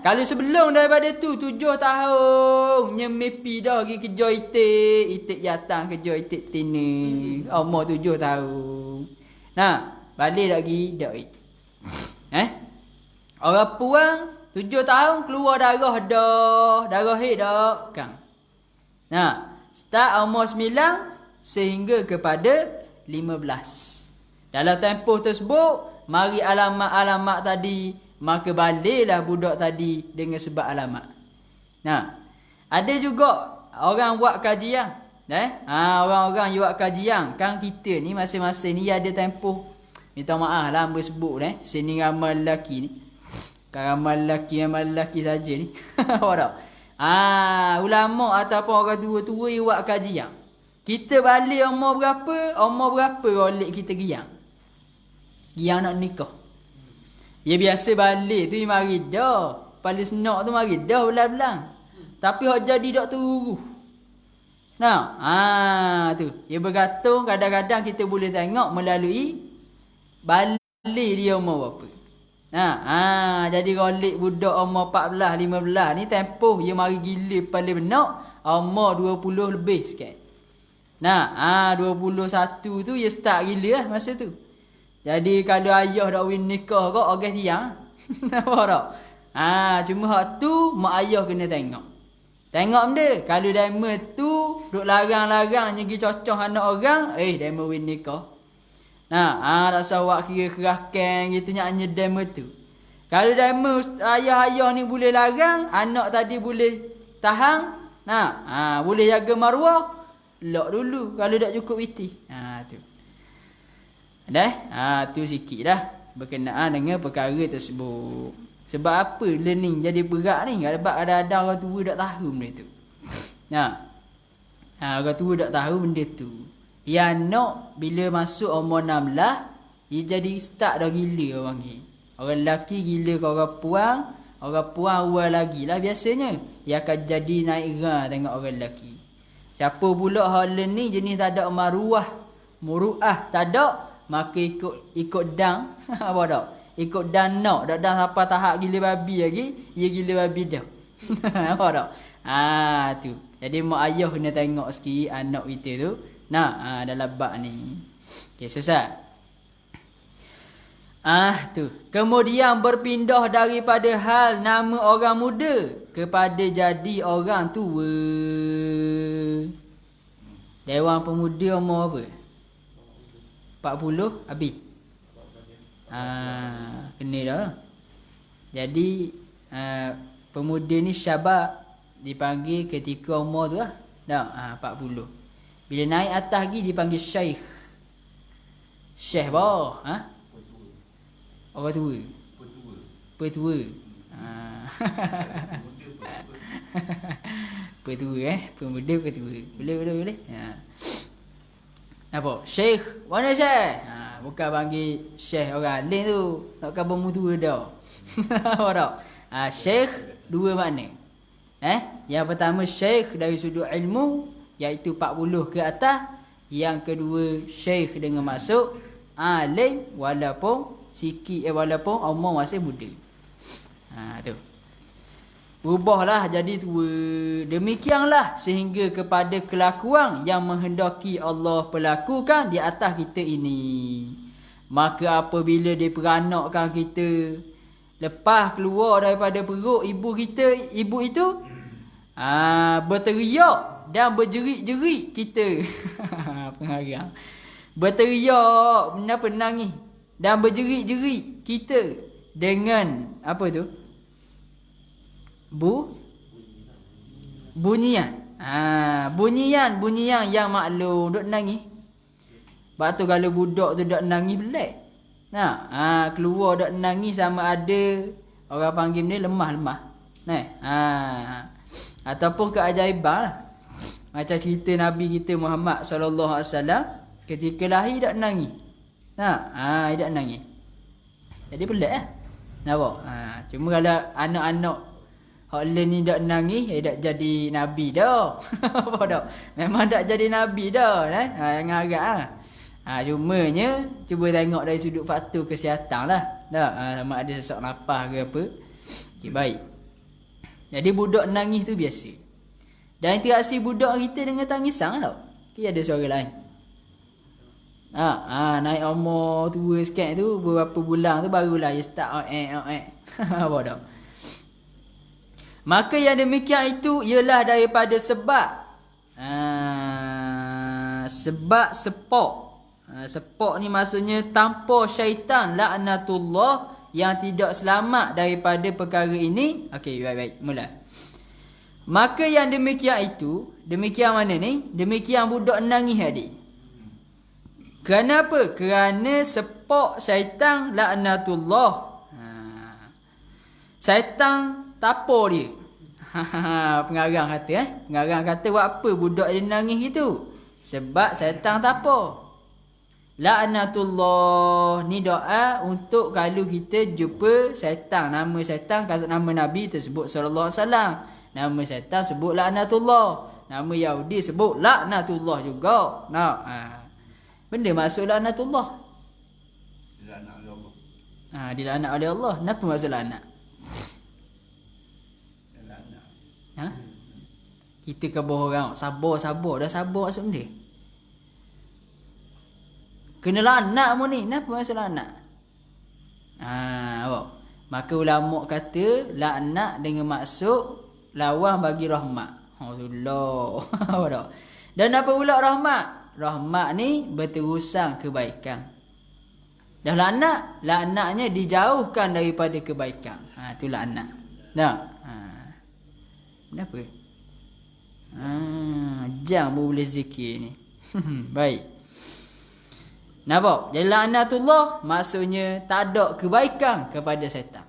Kalau sebelum daripada tu 7 tahun nyemipi dah pergi kerja itik datang kerja itik tina. Umur 7 tahun. Balik lagi dak. Orang puang 7 tahun keluar darah dah, darah haid dah kan. Start umur 9 sehingga kepada 15. Dalam tempoh tersebut mari alamat-alamat tadi, maka baliklah budak tadi dengan sebab alamat. Ada juga orang buat kajian. Orang-orang yang buat kajian. Kan kita ni masing-masing ni ada tempoh. Minta maaf lah hamba sebut sini ramai lelaki ni. Kan ramai lelaki saja ni. Ulama ataupun orang tua-tua yang buat kajian. Kita balik umur berapa rolik kita giang. Giang nak nikah. Ya biasa balik tu mari dah. Paling senak tu mari dah belang-belang. Tapi hak jadi tak turun. Tu. Dia bergantung kadang-kadang kita boleh tengok melalui balik dia umur berapa. Jadi rolik budak umur 14, 15 ni tempoh dia mari gila paling benak umur 20 lebih sikit. 21 tu dia start gila lah masa tu. Jadi kalau ayah dak win nikah kau Ogos tiang. Nampak tak? Cuma hak tu mak ayah kena tengok. Tengok benda. Kalau dema tu duk larang-larang pergi cocoh anak orang, dema win nikah. Rasa awak kira kerahkan gitu nyanyi dema tu. Kalau dema ayah-ayah ni boleh larang, anak tadi boleh tahan. Boleh jaga maruah. Lock dulu kalau tak cukup iti. Tu. Tu sikit dah berkenaan dengan perkara tersebut. Sebab apa learning jadi berat ni? Sebab ada orang tua tak tahu benda tu. Orang tua tak tahu benda tu. Yang nak bila masuk umur 16, dia jadi start dah gila orang ni. Orang lelaki gila ke orang puan awal lagi lah biasanya. Dia akan jadi naik rang tengok orang lelaki. Siapa pula hal ni jenis tak ada muruah tak ada, maka ikut dang. Apa tak? Ikut dan nak. Tak dan sampai tahap gila babi lagi. Dia gila babi dah. Apa tak? Tu. Jadi mak ayah kena tengok sikit anak kita tu. Dalam bab ni. Okay, selesai. Tu. Kemudian berpindah daripada hal nama orang muda kepada jadi orang tua. Dewan Pemuda umur apa? 40 habis. Kena dah. Jadi pemuda ni syabab dipanggil ketika umur tu lah. 40. Bila naik atas lagi dipanggil syekh. Syekh bah. Orang tua. Petua. Petua pemuda petua. Boleh. Apa? Syekh. Mana syekh? Bukan panggil syekh orang lain tu. Takkan bermutua dah. Apa tak? Syekh dua makna. Yang pertama syekh dari sudut ilmu, iaitu 40 ke atas. Yang kedua syekh dengan maksud alim walaupun sikit walaupun umur masih muda. Tu. Berubahlah jadi tua. Demikianlah sehingga kepada kelakuan yang menghendaki Allah perlakukan di atas kita ini. Maka apabila diperanakkan kita lepas keluar daripada perut ibu itu berteriak dan berjerit-jerit kita. Pengarang. Berteriak, menangis dan berjerit-jerit kita dengan apa tu? Bunyian. Bunyian yang maklum duk nangis. Sebab tu kalau budak tu duk nangis pelik. Keluar duk nangis sama ada orang panggil ni lemah. Ataupun keajaiban lah. Macam cerita Nabi kita Muhammad sallallahu alaihi wasallam ketika lahir duk nangis. Duk nangis. Jadi pelik lah. Nampak? Cuma kalau anak-anak hak lain ni dak nangis, dak jadi nabi dah. Apa dak? Memang dak jadi nabi dah, jangan agak cumanya cuba tengok dari sudut faktor kesihatan lah. Sama ada sesak nafas ke apa. Okay, baik. Jadi budak nangis tu biasa. Dan interaksi budak kita dengan tangisan tau. Ada suara lain. Naik umur tua sikit tu beberapa bulan tu barulah dia start apa dak. Maka yang demikian itu ialah daripada sebab sepok. Sepok ni maksudnya tanpa syaitan laknatullah yang tidak selamat daripada perkara ini. Okey, baik, mula. Maka yang demikian itu, demikian mana ni? Demikian budak nangis adik. Kenapa? Kerana sepok syaitan laknatullah. Syaitan tapo dia. Pengarang kata Pengarang kata buat apa budak dia nangis gitu? Sebab syaitan tapo. Laknatullah ni doa untuk kalau kita jumpa syaitan. Nama syaitan kasut nama Nabi tersebut sallallahu alaihi wasallam. Nama syaitan sebut laknatullah. Nama Yahudi sebut laknatullah juga. Benda masuk laknatullah. Dilaknat oleh Allah. Dilaknat oleh Allah. Kenapa masuk laknat? Kita khabar orang sabar dah sabar masuk benda. Kena laknat mu ni. Kenapa masuk laknat? Apa? Maka ulama kata laknat dengan maksud lawan bagi rahmat. Alhamdulillah. Dan apa pula rahmat? Rahmat ni berterusan kebaikan. Dah laknatnya dijauhkan daripada kebaikan. Tu laknat. Nah. Kenapa? Jangan boleh zikir ni. Baik. Nampak? Jadi laknatullah maksudnya tak ada kebaikan kepada syaitan.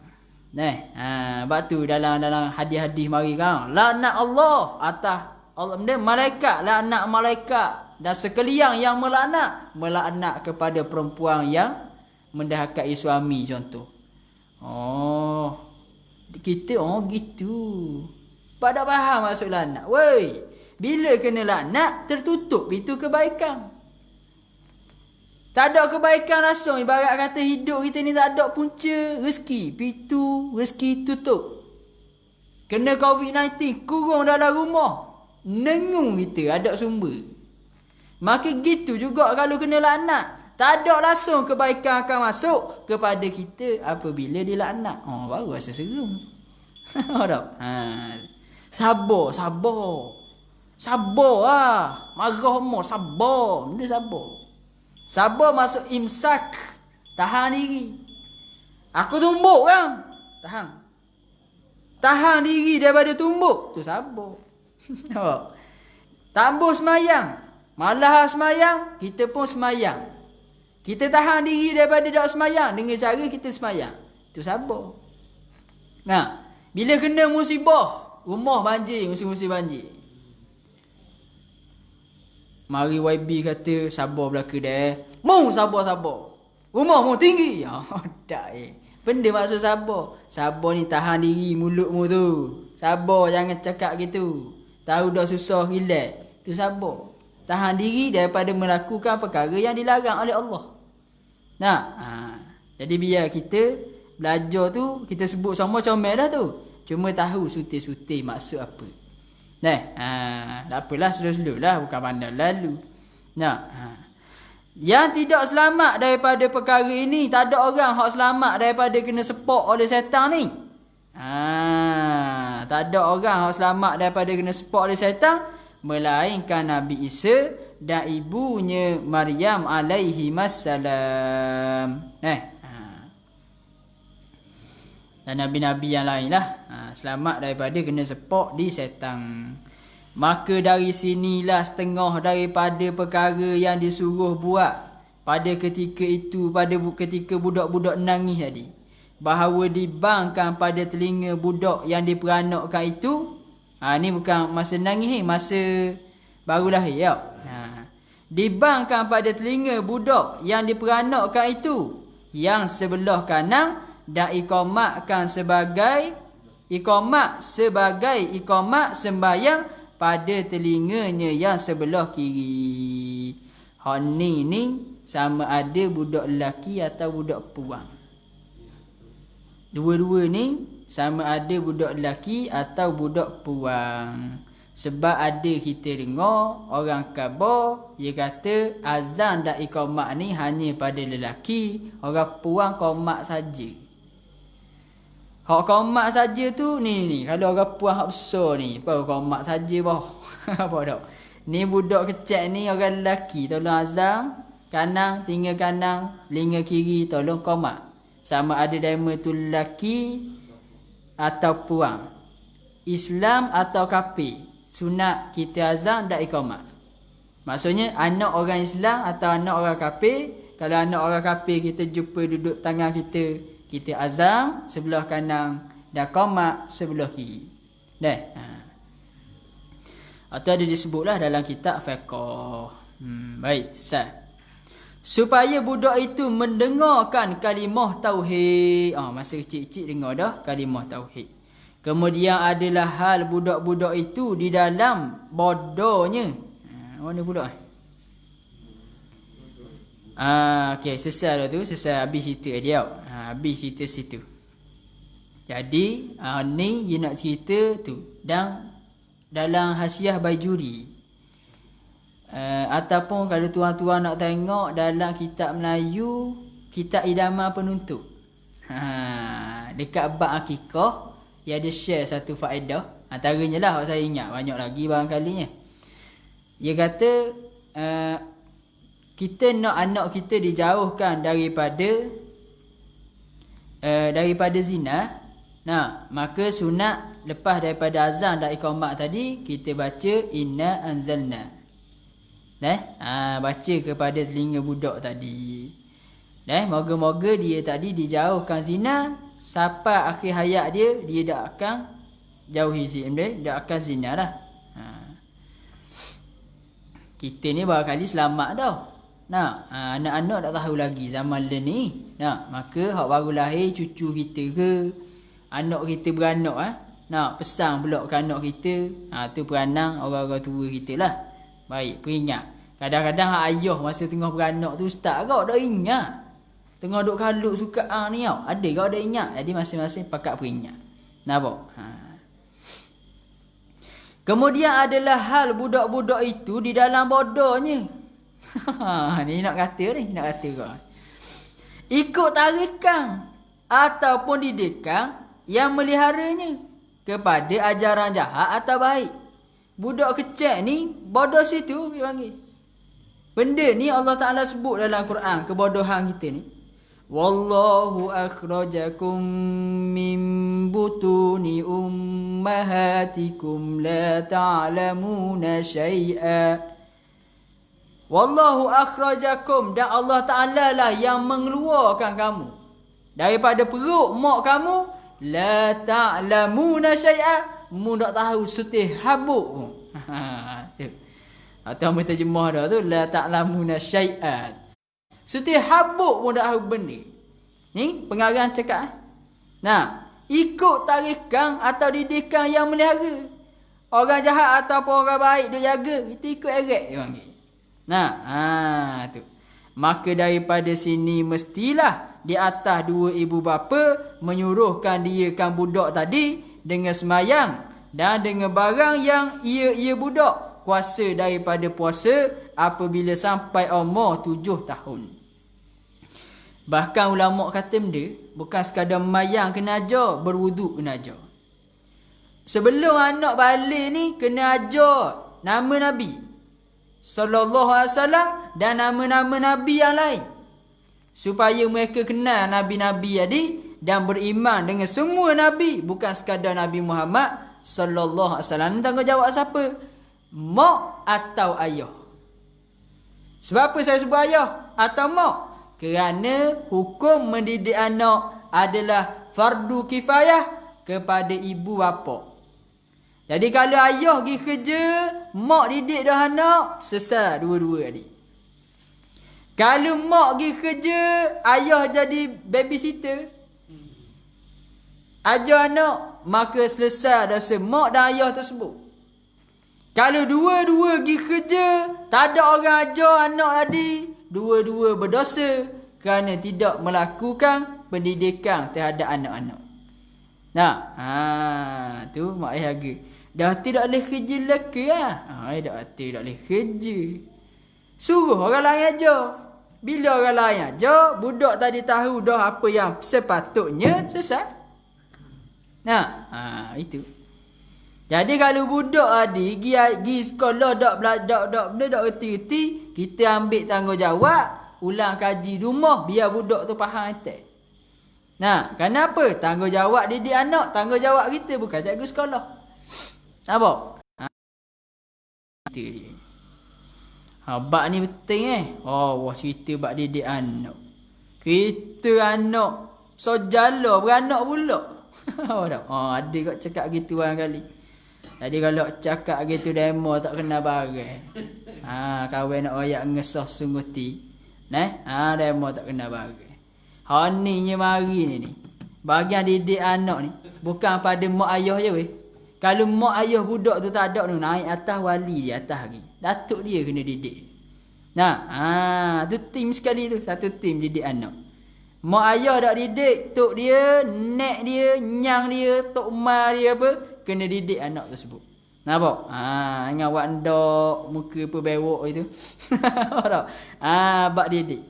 Sebab tu dalam hadis-hadis mari kan, laknat Allah atas Allah, malaikat, laknat malaikat dan sekalian yang melaknat kepada perempuan yang mendahului suami contoh. Kita gitu. Pada faham maksud laknat. Woi, bila kena laknat tertutup pintu kebaikan. Tak ada kebaikan langsung. Ibarat kata hidup kita ni tak ada punca rezeki. Pintu rezeki tutup. Kena COVID-19 kurung dalam rumah. Nengung kita ada sumber. Maka gitu juga kalau kena laknat. Tak ada langsung kebaikan akan masuk kepada kita apabila dilaknat. Baru rasa seram. Sabar. Sabar lah. Marah mau sabar. Benda sabar. Sabar masuk imsak. Tahan diri. Aku tumbuk kan? Tahan diri daripada tumbuk. Tu sabar. Tambah semayang. Malah semayang, kita pun semayang. Kita tahan diri daripada tak semayang dengan cara kita semayang. Itu sabar. Bila kena musibah, rumah banjir, musim-musim banjir. Mari YB kata sabar belaka dah. Mu sabar. Rumah mu tinggi. Tak Benda maksud sabar. Sabar ni tahan diri mulutmu tu. Sabar jangan cakap gitu. Tahu dah susah relax. Itu sabar. Tahan diri daripada melakukan perkara yang dilarang oleh Allah. Jadi biar kita belajar tu, kita sebut sama comel dah tu. Cuma tahu suti-suti maksud apa. Tak apalah, slow-slow lah, bukan pandai lalu. Yang tidak selamat daripada perkara ini, tak ada orang yang selamat daripada kena sepak oleh syaitan ni. Tak ada orang yang selamat daripada kena sepak oleh syaitan, melainkan Nabi Isa dan ibunya Maryam alaihi wassalam. Dan nabi-nabi yang lain lah selamat daripada kena sepak di syaitan. Maka dari sinilah setengah daripada perkara yang disuruh buat pada ketika itu, pada ketika budak-budak nangis tadi, bahawa dibangkan pada telinga budak yang diperanakkan itu. Ni bukan masa nangis ni, masa baru lahir ya. Dibangkan pada telinga budak yang diperanakkan itu, yang sebelah kanan, dan ikomat sebagai ikomat sembahyang pada telinganya yang sebelah kiri. Ni sama ada budak lelaki atau budak perempuan. Dua-dua ni sama ada budak lelaki atau budak perempuan. Sebab ada kita dengar orang khabar, dia kata azan dan iqamah ni hanya pada lelaki, orang perempuan qomat saja. Hak qomat saja tu ni kalau orang perempuan hak besar ni, apa qomat saja bah. Apa dak? Ni budak kecil ni orang lelaki tolong azan, kanan tinggal kanan, telinga kiri tolong qomat. Sama ada dama tu lelaki atau perempuan, Islam atau kafir, sunat kita azan dan iqamah. Maksudnya anak orang Islam atau anak orang kafir. Kalau anak orang kafir kita jumpa duduk tangan kita azan sebelah kanan dan iqamah sebelah kiri. Atau ada disebutlah dalam kitab fiqh. Baik, selesai. Supaya budak itu mendengarkan kalimah tauhid. Masa kecil-kecil dengar dah kalimah tauhid. Kemudian adalah hal budak-budak itu di dalam bodohnya. Mana budak? Okey, selesai dah tu. Selesai habis cerita dia. Habis cerita situ. Jadi, ni dia nak cerita tu. Dan dalam Hasyiah Baijuri. Ataupun kalau tuan-tuan nak tengok dalam kitab Melayu, kitab Idaman Penuntut. dekat bab akikah dia ada share satu faedah. Antaranya lah saya ingat, banyak lagi barangkalinya. Dia kata kita nak anak kita dijauhkan daripada zina. Nah, maka sunat lepas daripada azan dan iqamah tadi kita baca inna anzalna. Baca kepada telinga budak tadi. Moga-moga dia tadi dijauhkan zina sampai akhir hayat dia tak akan jauhi zina, dia akan zina lah. Kita ni barangkali selamat dah. Anak-anak tak tahu lagi zaman ni. Maka hak baru lahir cucu kita ke, anak kita beranak pesan pula ke anak kita, tu peranang orang-orang tua kita lah. Baik, peringat. Kadang-kadang ayah masa tengah beranak tu, ustaz kau dah ingat. Tengah duk kalut suka ni tau. Ada kau dah ingat. Jadi masing-masing pakat peringat. Nampak? Kemudian adalah hal budak-budak itu di dalam bodohnya. Ni nak kata kau. Ikut tarikan ataupun didikan yang meliharanya kepada ajaran jahat atau baik. Budak kecil ni bodoh situ dia panggil. Benda ni Allah Ta'ala sebut dalam Quran, kebodohan kita ni. Wallahu akhrajakum min butuni ummahatikum la ta'lamuna syai'a. Wallahu akhrajakum, dan Allah Ta'ala lah yang mengeluarkan kamu daripada perut mak kamu. La ta'lamuna syai'a, mu tak tahu sutih habuk. Atau terjemah dah tu, la ta'lamuna syai'a, sutih habuk pun tak tahu benda. Ni pengarang cakap. Ikut tarikan atau didikan yang melihara. Orang jahat ataupun orang baik dia jaga, kita ikut eret dia panggil. Tu. Maka daripada sini mestilah di atas dua ibu bapa menyuruhkan diakan budak tadi dengan semayang dan dengan barang yang ia budak kuasa daripada puasa apabila sampai umur 7 tahun. Bahkan ulama kata benda bukan sekadar memayang kena ajar, berwuduk kena ajar. Sebelum anak balik ni kena ajar nama Nabi sallallahu alaihi wasallam dan nama-nama Nabi yang lain, supaya mereka kenal Nabi-Nabi tadi dan beriman dengan semua Nabi, bukan sekadar Nabi Muhammad sallallahu alaihi wasallam. Tanggungjawab siapa? Mak atau ayah? Sebab apa saya sebut ayah atau mak? Kerana hukum mendidik anak adalah fardu kifayah kepada ibu bapa. Jadi kalau ayah pergi kerja, mak didik dah anak, selesai dua-dua adik. Kalau mak pergi kerja, ayah jadi babysitter, ajar anak, maka selesai dosa mak dan ayah tersebut. Kalau dua-dua pergi kerja, tak ada orang ajar anak tadi, dua-dua berdosa kerana tidak melakukan pendidikan terhadap anak-anak. Tu mak ayah harga. Dah tidak boleh kerja lelaki lah. Tidak boleh kerja. Suruh orang lain ajar. Bila orang lain ajar, budak tadi tahu dah apa yang sepatutnya, selesai. Itu. Jadi kalau budak tadi pergi sekolah tak erti-erti, kita ambil tanggungjawab, ulang kaji rumah biar budak tu faham etik. Kenapa? Tanggungjawab didik anak, tanggungjawab kita, bukan cikgu sekolah. Nampak? Itu dia. Bab ni penting wah cerita bab didik anak. Kita anak sojala beranak pula. Ada kat cakap gitu barangkali. Jadi kalau cakap gitu demo tak kena barang. Kawan nak royak ngesah sungguh ti. Demo tak kena barang. Haninya mari ni. Bahagian didik anak ni bukan pada mak ayah je weh. Kalau mak ayah budak tu tak ada tu, naik atas wali dia atas lagi. Datuk dia kena didik. Tu tim sekali tu, satu tim didik anak. Mak ayah tak didik, tok dia, nek dia, nyang dia, tok ma dia apa, kena didik anak tersebut. Nampak? Ingat awak ndok, muka apa bewok itu. Bak didik.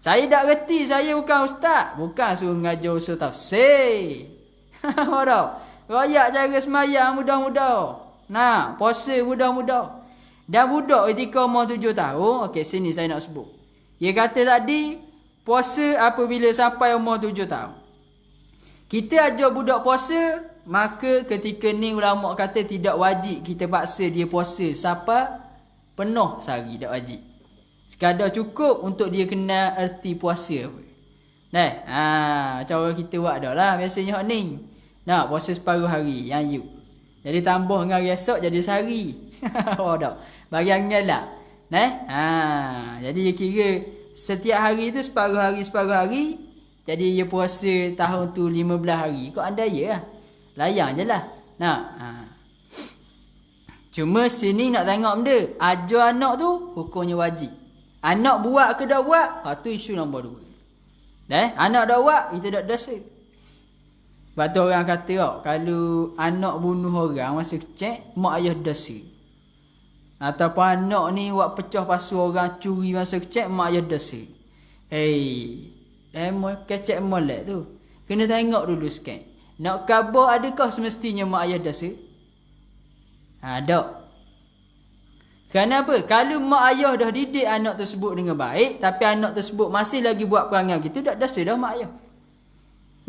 Saya tak reti, saya bukan ustaz. Bukan suruh ngajar usul tafsir. Faham tak? Royak cara semayang mudah-mudah. Nah, puasa mudah-mudah. Dan budak ketika umur 7 tahun, okey sini saya nak sebut. Dia kata tadi, puasa apabila sampai umur 7 tahun. Kita ajar budak puasa, maka ketika ni ulama kata tidak wajib kita paksa dia puasa sampai penuh sehari, tak wajib. Sekadar cukup untuk dia kenal erti puasa apa. Nah, cara kita buat dah lah biasanya hak ni. Nak puasa separuh hari yang you. Jadi tambah dengan hari esok jadi sehari. Oh tak. Bagiannya lah. Jadi dia kira setiap hari tu separuh hari. Jadi dia puasa tahun tu 15 hari. Kok anda ya lah. Layang je lah. Cuma sini nak tengok benda. Ajar anak tu hukumnya wajib. Anak buat ke tak buat, tu isu nombor 2. Anak tak buat, kita tak dosa. Sebab tu orang kata kalau anak bunuh orang masa kecil, mak ayah dosa. Ataupun anak ni buat pecah pasu orang, curi masa kecil, mak ayah dosa. Kecek molek tu. Kena tengok dulu sikit. Nak khabar adakah semestinya mak ayah dosa? Tak. Kenapa? Kalau mak ayah dah didik anak tersebut dengan baik, tapi anak tersebut masih lagi buat perangai gitu, tak dosa dah mak ayah.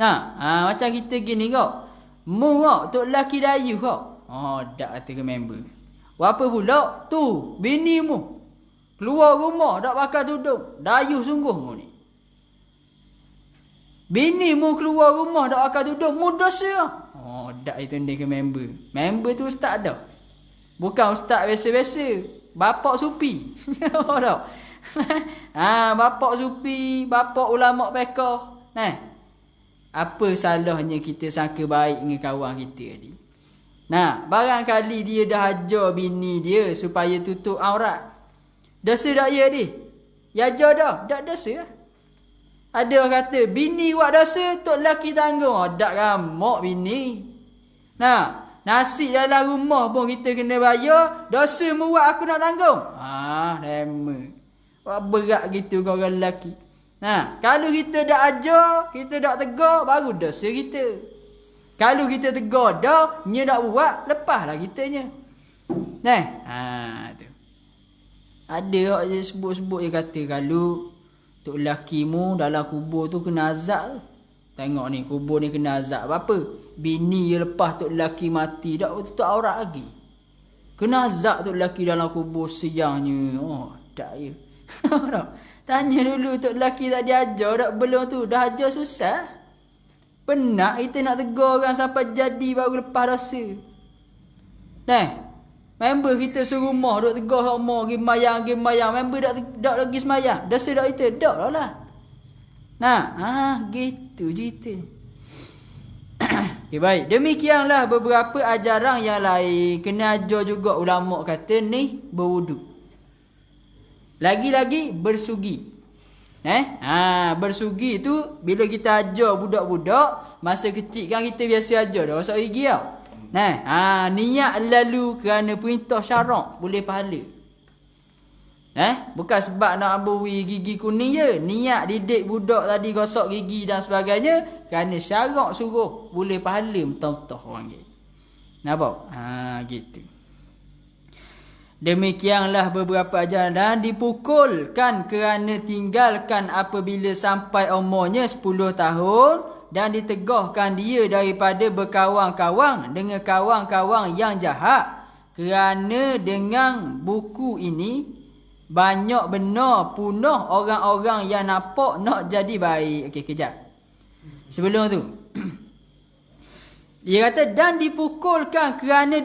Macam kita gini kok. Mu tok lelaki dayuh kok. Tak kata ke member. Apa pula? Tu, bini mu. Keluar rumah tak pakai tudung. Dayuh sungguh mu ni. Bini mu keluar rumah tak pakai tudung, mu dosa. Tak itu dia ke member. Member tu ustaz dah. Bukan ustaz biasa-biasa. Bapak supi. Tak? Bapak supi, bapak ulama fiqh. Apa salahnya kita sangka baik dengan kawan kita ni? Barangkali dia dah ajar bini dia supaya tutup aurat. Dosa tak ya dia? Ya ajar dah, tak dosa lah. Ada orang kata, bini buat dosa, tok lelaki tanggung. Tak ramak bini. Nasi dalam rumah pun kita kena bayar. Dosa mu buat aku nak tanggung. Lama. Buat berat gitu kau orang lelaki. Kalau kita dah ajar, kita dah tegur, baru dosa kita. Kalau kita tegur dah, nya nak buat, lepaslah kitanya. Tu. Ada orang je sebut-sebut dia kata kalau tok lelaki mu dalam kubur tu kena azab tu. Tengok ni, kubur ni kena azab. Apa? Bini dia lepas tok lelaki mati, tak tutup aurat lagi. Kena azab tok lelaki dalam kubur siangnya. Tak ya. Tanya dulu tok lelaki tak diajar tak belum tu. Dah ajar susah. Penat kita nak tegur orang sampai jadi baru lepas dosa. Member kita serumah duk tegur sama pergi mayang. Member tak lagi semayang. Dosa tak kita? Tak lah. Gitu cerita. Okay, baik. Demikianlah beberapa ajaran yang lain. Kena ajar juga ulama kata ni berwuduk. Lagi-lagi bersugi. Bersugi tu bila kita ajar budak-budak masa kecil kan kita biasa ajar dah masuk gigi tau. Niat lalu kerana perintah syarak boleh pahala. Bukan sebab nak beri gigi kuning je. Niat didik budak tadi gosok gigi dan sebagainya kerana syarak suruh boleh pahala mentah-mentah orang ni. Nampak? Gitu. Demikianlah beberapa ajaran dan dipukulkan kerana tinggalkan apabila sampai umurnya 10 tahun dan ditegahkan dia daripada berkawan-kawan dengan kawan-kawan yang jahat kerana dengan buku ini banyak benar punah orang-orang yang nampak nak jadi baik. Okey, kejap. Sebelum tu dia kata dan dipukulkan kerana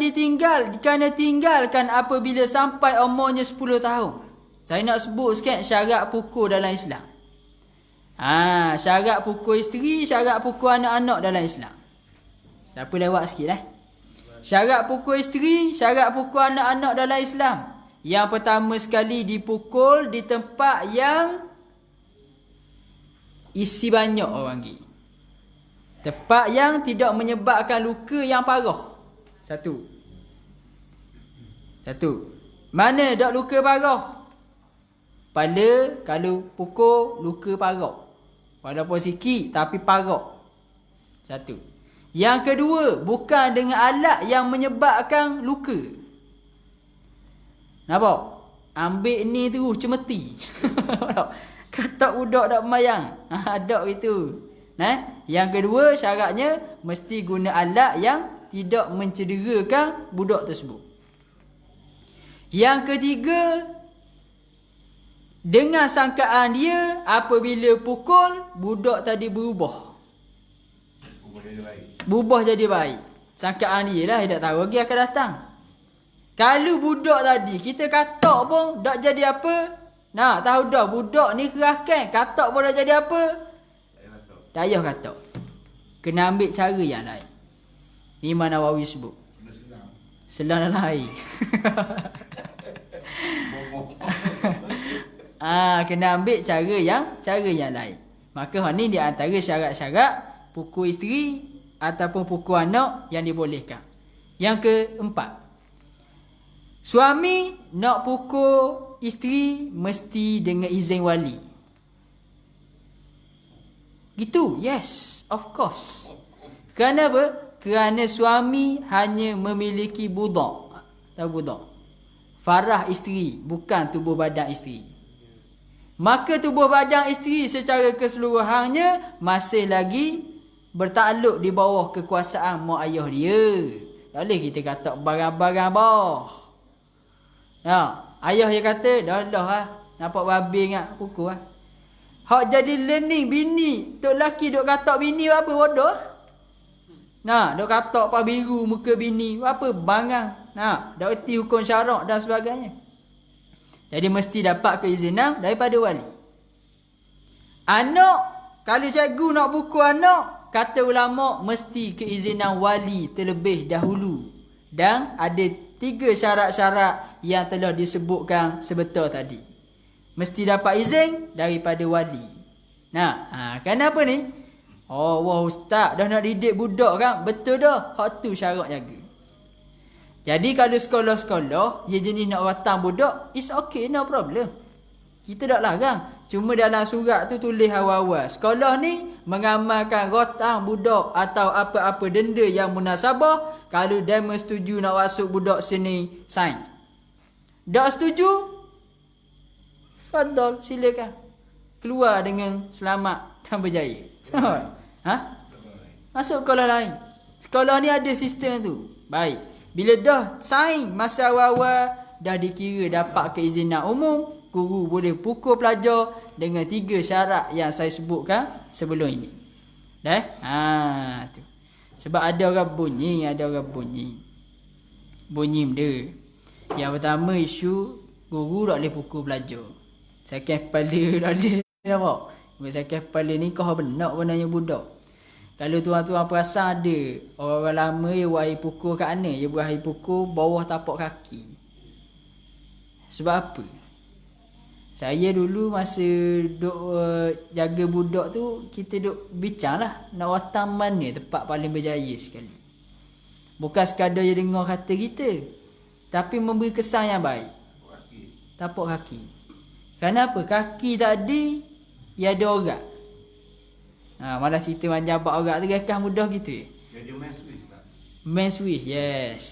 tinggalkan apabila sampai umurnya 10 tahun. Saya nak sebut sikit syarat pukul dalam Islam. Syarat pukul isteri, syarat pukul anak-anak dalam Islam. Tak apa lewat sikit Syarat pukul isteri, syarat pukul anak-anak dalam Islam. Yang pertama sekali dipukul di tempat yang isi banyak orang pergi. Tempat yang tidak menyebabkan luka yang parah. Satu. Mana tak luka parah? Kepala kalau pukul luka parah. Walaupun sikit tapi parah. Satu. Yang kedua, bukan dengan alat yang menyebabkan luka. Nampak? Ambil ni terus cemeti. Katak budak tak mayang. Ada itu. Yang kedua, syaratnya mesti guna alat yang tidak mencederakan budak tersebut. Yang ketiga, dengan sangkaan dia, apabila pukul, budak tadi berubah. Berubah jadi baik. Sangkaan dia lah, dia tak tahu lagi akan datang. Kalau budak tadi, kita katak pun tak jadi apa. Nah, tahu dah, budak ni kerakan. Katak pun tak jadi apa. Tak payah katak. Kena ambil cara yang lain. Imam Nawawi sebut. Selang dalam air. Kena ambil cara yang lain. Maka ni di antara syarat-syarat pukul isteri ataupun pukul anak yang dibolehkan. Yang keempat, suami nak pukul isteri mesti dengan izin wali. Gitu, yes, of course. Kerana apa? Kerana suami hanya memiliki budak. Tahu budak? Farah isteri, bukan tubuh badan isteri. Maka tubuh badan isteri secara keseluruhannya masih lagi bertakluk di bawah kekuasaan mak ayah dia. Tak boleh kita kata barang-barang bawah. Ayah dia kata, dah nampak babi ingat pukul lah. Hak jadi learning bini. Tok laki duk katak bini apa bodoh. Duk katak pak biru muka bini apa bangang. Dak erti hukum syarak dan sebagainya. Jadi mesti dapat keizinan daripada wali. Anak, kalau cikgu nak pukul anak, kata ulama mesti keizinan wali terlebih dahulu. Dan ada 3 syarat-syarat yang telah disebutkan sebetul tadi. Mesti dapat izin daripada wali. Kenapa ni? Wah ustaz dah nak didik budak kan? Betul dah. Hak tu syarat jaga. Jadi kalau sekolah-sekolah dia jenis nak ratang budak, it's okay, no problem. Kita tak larang. Cuma dalam surat tu tulis awal-awal, sekolah ni mengamalkan ratang budak atau apa-apa denda yang munasabah. Kalau demo setuju nak masuk budak sini, sign. Tak setuju, fadal, silakan. Keluar dengan selamat dan berjaya. Masuk sekolah lain. Sekolah ni ada sistem tu. Baik. Bila dah sign masa awal-awal, dah dikira dapat keizinan umum, guru boleh pukul pelajar dengan 3 syarat yang saya sebutkan sebelum ini. Tu. Sebab ada orang bunyi. Bunyi benda. Yang pertama, isu guru tak boleh pukul pelajar. Sakit kepala tak boleh. Nampak? Sakit kepala ni kau benar benarnya budak. Kalau tuan-tuan perasan ada orang-orang lama dia buat air pukul kat mana? Dia buat air pukul bawah tapak kaki. Sebab apa? Saya dulu masa duk jaga budak tu, kita duk bincang lah nak watang mana tempat paling berjaya sekali. Bukan sekadar dia dengar kata kita, tapi memberi kesan yang baik. Tapak kaki. Kenapa? Kaki tadi ia ada orang. Malah cerita macam abang orang tu gakas mudah gitu. Jadi main Swiss tak? Main Swiss, yes.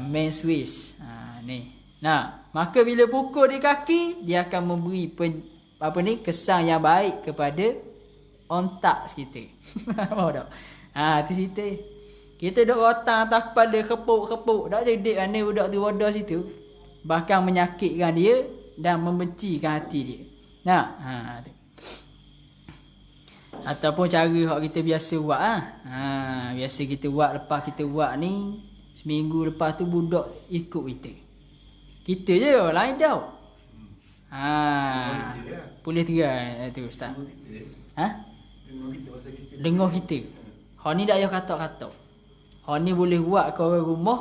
Main Swiss. Ni. Maka bila pukul di kaki, dia akan memberi kesan yang baik kepada ontak kita. Faham tak? Tu cerita. Kita duk rotang atas kepala kepuk-kepuk. Tak jadi mana budak tu bodoh situ. Bahkan menyakitkan dia dan membencikan hati dia. Tu. Ataupun cara yang kita biasa buat biasa kita buat, lepas kita buat ni seminggu lepas tu budak ikut kita je orang lain tau. Boleh tirai tu ustaz. Dengar kita. Hak ni tak payah katak-katak. Hak ni boleh buat ke orang rumah,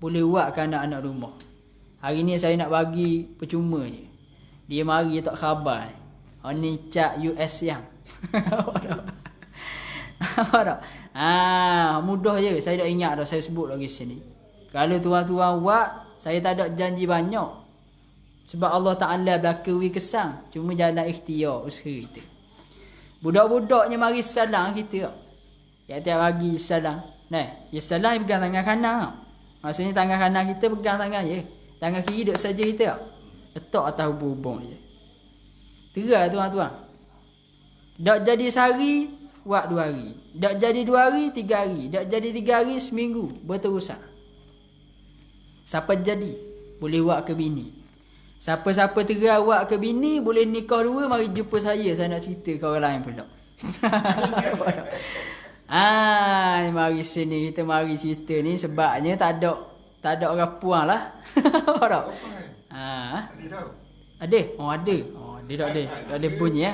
boleh buat ke anak-anak rumah. Hari ni saya nak bagi percuma je. Dia mari tak khabar. Hak ni cak US yang mudah je. Saya dah ingat dah, saya sebut lagi sini. Kalau tuan-tuan buat, saya tak ada janji banyak. Sebab Allah Ta'ala belakang kesang. Cuma jalan ikhtiar usaha kita. Budak-budaknya mari salam kita. Ya tiap pagi salam. Nah, ya salam pegang tangan kanan. Maksudnya tangan kanan kita pegang tangan je. Tangan kiri duduk saja kita. Letak atas hubung-hubung je. Terai tuan-tuan. Tak jadi sehari, buat 2 hari. Tak jadi 2 hari, 3 hari. Tak jadi 3 hari, seminggu. Berterusan. Siapa jadi, boleh buat ke bini. Siapa-siapa terai buat ke bini, boleh nikah 2, mari jumpa saya. Saya nak cerita ke orang lain pula. Mari sini kita mari cerita ni. Sebabnya tak ada orang puang lah. Tak? Ada? Oh ada. Oh dia tak ada bunyi ya.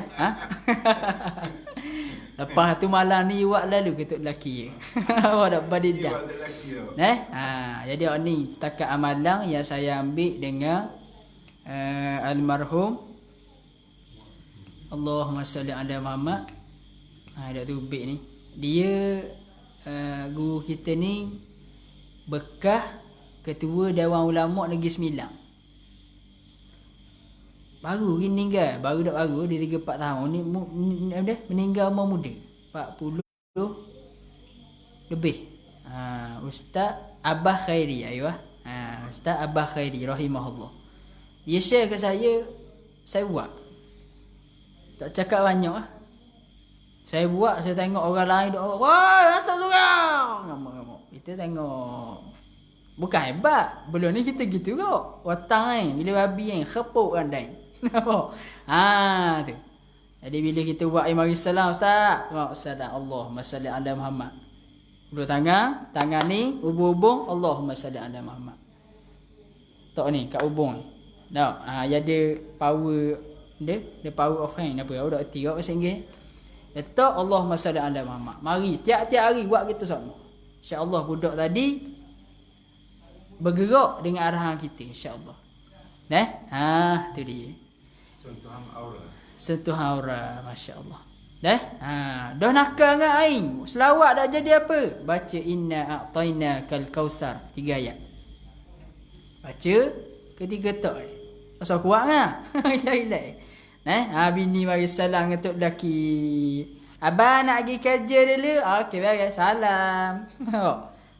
Lepas tu malam ni buat lalu ketuk lelaki. Awak dak badidah. Jadi ni setakat amalan yang saya ambil dengan almarhum Allahumma salli ala Muhammad. Dr. Ubik ni. Dia guru kita ni bekas ketua Dewan Ulama Negeri Sembilan. Baru meninggal, baru dah baru dia 3-4 tahun ni meninggal umur muda. 40 lebih. Ustaz Abah Khairi ayuh. Ustaz Abah Khairi rahimahullah. Dia share ke saya buat. Tak cakap banyak ah. Saya buat, saya tengok orang lain duk, wah, asal seorang. Ngamuk-ngamuk. Kita tengok. Bukan hebat. Belum ni kita gitu kok. Watang gila babi khepuk randai. Nampak? Tu. Jadi bila kita buat mari salam ustaz. Salam Allahumma salli ala Muhammad. Dua tangan ni hubung-hubung Allahumma salli ala Muhammad. Tok ni kat hubung ni. Dak. Ada power dia power of hand apa? Awak dak erti kau bahasa Inggeris. Letak Allahumma salli ala Muhammad. Mari tiap-tiap hari buat kita semua. Insya-Allah budak tadi bergerak dengan arahan kita insya-Allah. Tu dia. Sentuhan aura, masya-Allah. Dah nakal dengan aing. Selawat dah jadi apa? Baca inna a'tainakal kausar 3 ayat. Baca ketiga tak. Pasal kuat kan? Hilang. Bini mari salam untuk lelaki. Abang nak pergi kerja dulu. Okey, baik. Salam.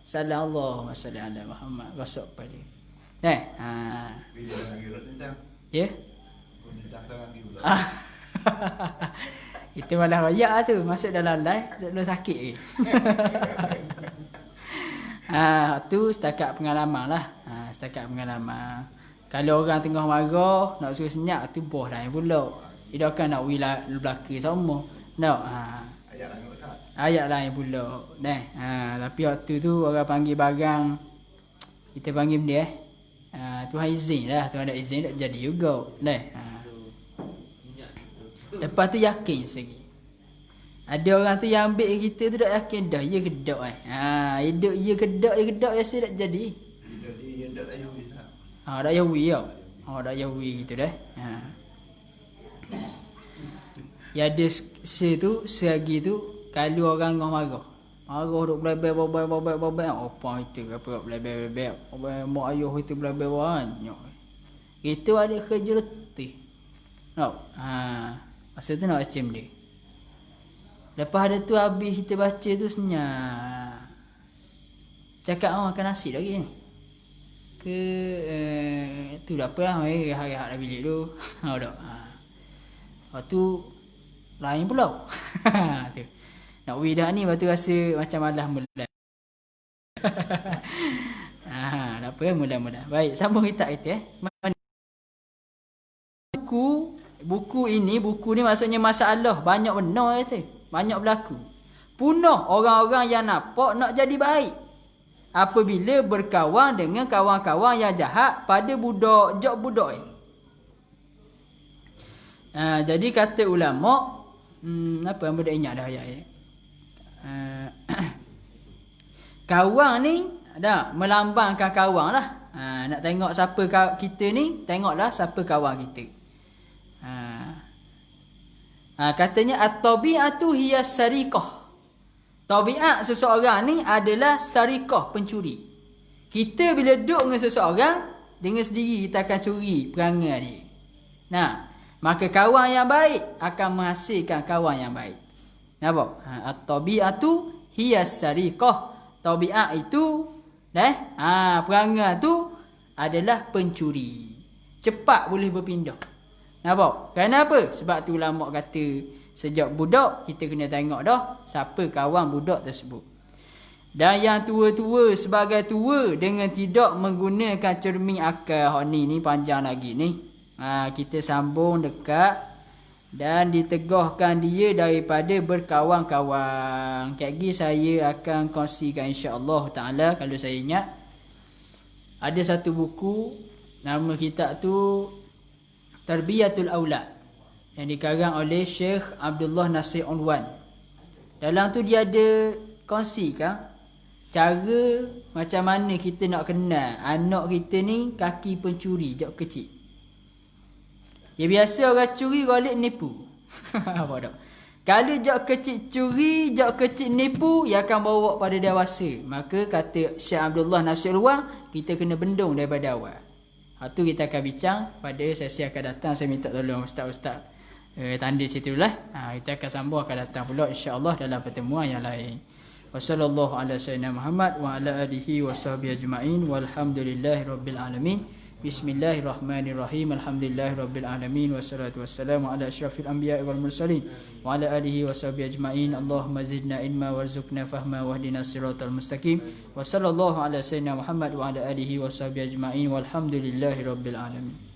Salam Allahumma salli ala Muhammad. Gosok pada. Ya. Itu malah royak tu. Masuk dalam live dah sakit ke. Tu setakat pengalaman lah. Setakat pengalaman. Kalau orang tengah marah nak suruh senyap tu boh lain pula. Dia akan nak wilayah belakang sama. Ayat lain pula. Tapi waktu tu orang panggil barang, kita panggil dia Tuhan izin lah. Tuhan ada izin tak jadi juga. Lepas tu yakin segi. Ada orang tu yang ambil kita tu tak yakin dah. Ya kedak hidup ya kedak biasa tak jadi. Tak yawi tau. Tak yawi gitu dah. Ya ada selagi tu kalau orang ngah marah duk belabel apa itu apa belabel mak ayah itu belabel banyak. Itu ada kerja letih. Masa tu nak macam dia. Lepas ada tu habis kita baca tu senyap. Cakap makan nasi lagi ni. Tu dah apa lah. Hari-hari dah bilik tu. Lepas tu lain pula. Tu. Nak widah ni lepas tu rasa macam malah mula. Tak apa mula-mula. Baik, sambung kita Buku ni maksudnya masalah banyak benar tu. Banyak berlaku. Punah orang-orang yang nampak nak jadi baik. Apabila berkawan dengan kawan-kawan yang jahat pada budak. Jadi kata ulama, apa yang boleh ingat dah ayat. Kawan ni ada melambangkan kawan lah. Nak tengok siapa kita ni, tengoklah siapa kawan kita. Katanya at-tabi'atu hiya sariqah. Tabiat seseorang ni adalah sariqah, pencuri. Kita bila duduk dengan seseorang, dengan sendiri kita akan curi perangai dia. Nah, maka kawan yang baik akan menghasilkan kawan yang baik. Nampak? At-tabi'atu hiyas sariqah. Tabiat itu perangai tu adalah pencuri. Cepat boleh berpindah. Nampak? Kenapa? Sebab tu ulama kata sejak budak kita kena tengok dah siapa kawan budak tersebut. Dan yang tua-tua sebagai tua dengan tidak menggunakan cermin akal. Ni panjang lagi ni. Kita sambung dekat dan ditegahkan dia daripada berkawan-kawan. Kali saya akan kongsikan insya-Allah taala kalau saya ingat. Ada satu buku nama kitab tu Tarbiyatul Aulad yang dikarang oleh Syekh Abdullah Nasir Unwan. Dalam tu dia ada kongsikan cara macam mana kita nak kenal anak kita ni kaki pencuri jak kecil. Ya biasa orang curi golek nipu. Apa tak? Kalau jak kecil curi, jak kecil nipu, ia akan bawa pada dewasa. Maka kata Syekh Abdullah Nasir Unwan, kita kena bendung daripada awal. Tu kita akan bincang pada sesi akan datang. Saya minta tolong ustaz-ustaz tanda situ lah. Kita akan sambung akan datang pula insya-Allah dalam pertemuan yang lain. Wassallallahu ala sayyidina Muhammad wa ala alihi washabbihi ajma'in walhamdulillahi rabbil alamin. Bismillahirrahmanirrahim. Alhamdulillahirabbil alamin wassalatu wassalamu ala asyrafil anbiya'i wal mursalin wa ala alihi washabbihi ajma'in. Allahumma zidna ilma warzuqna fahma wahdinas siratal mustaqim. Wa sallallahu ala sayyidina Muhammad wa ala alihi washabbihi ajma'in walhamdulillahirabbil alamin.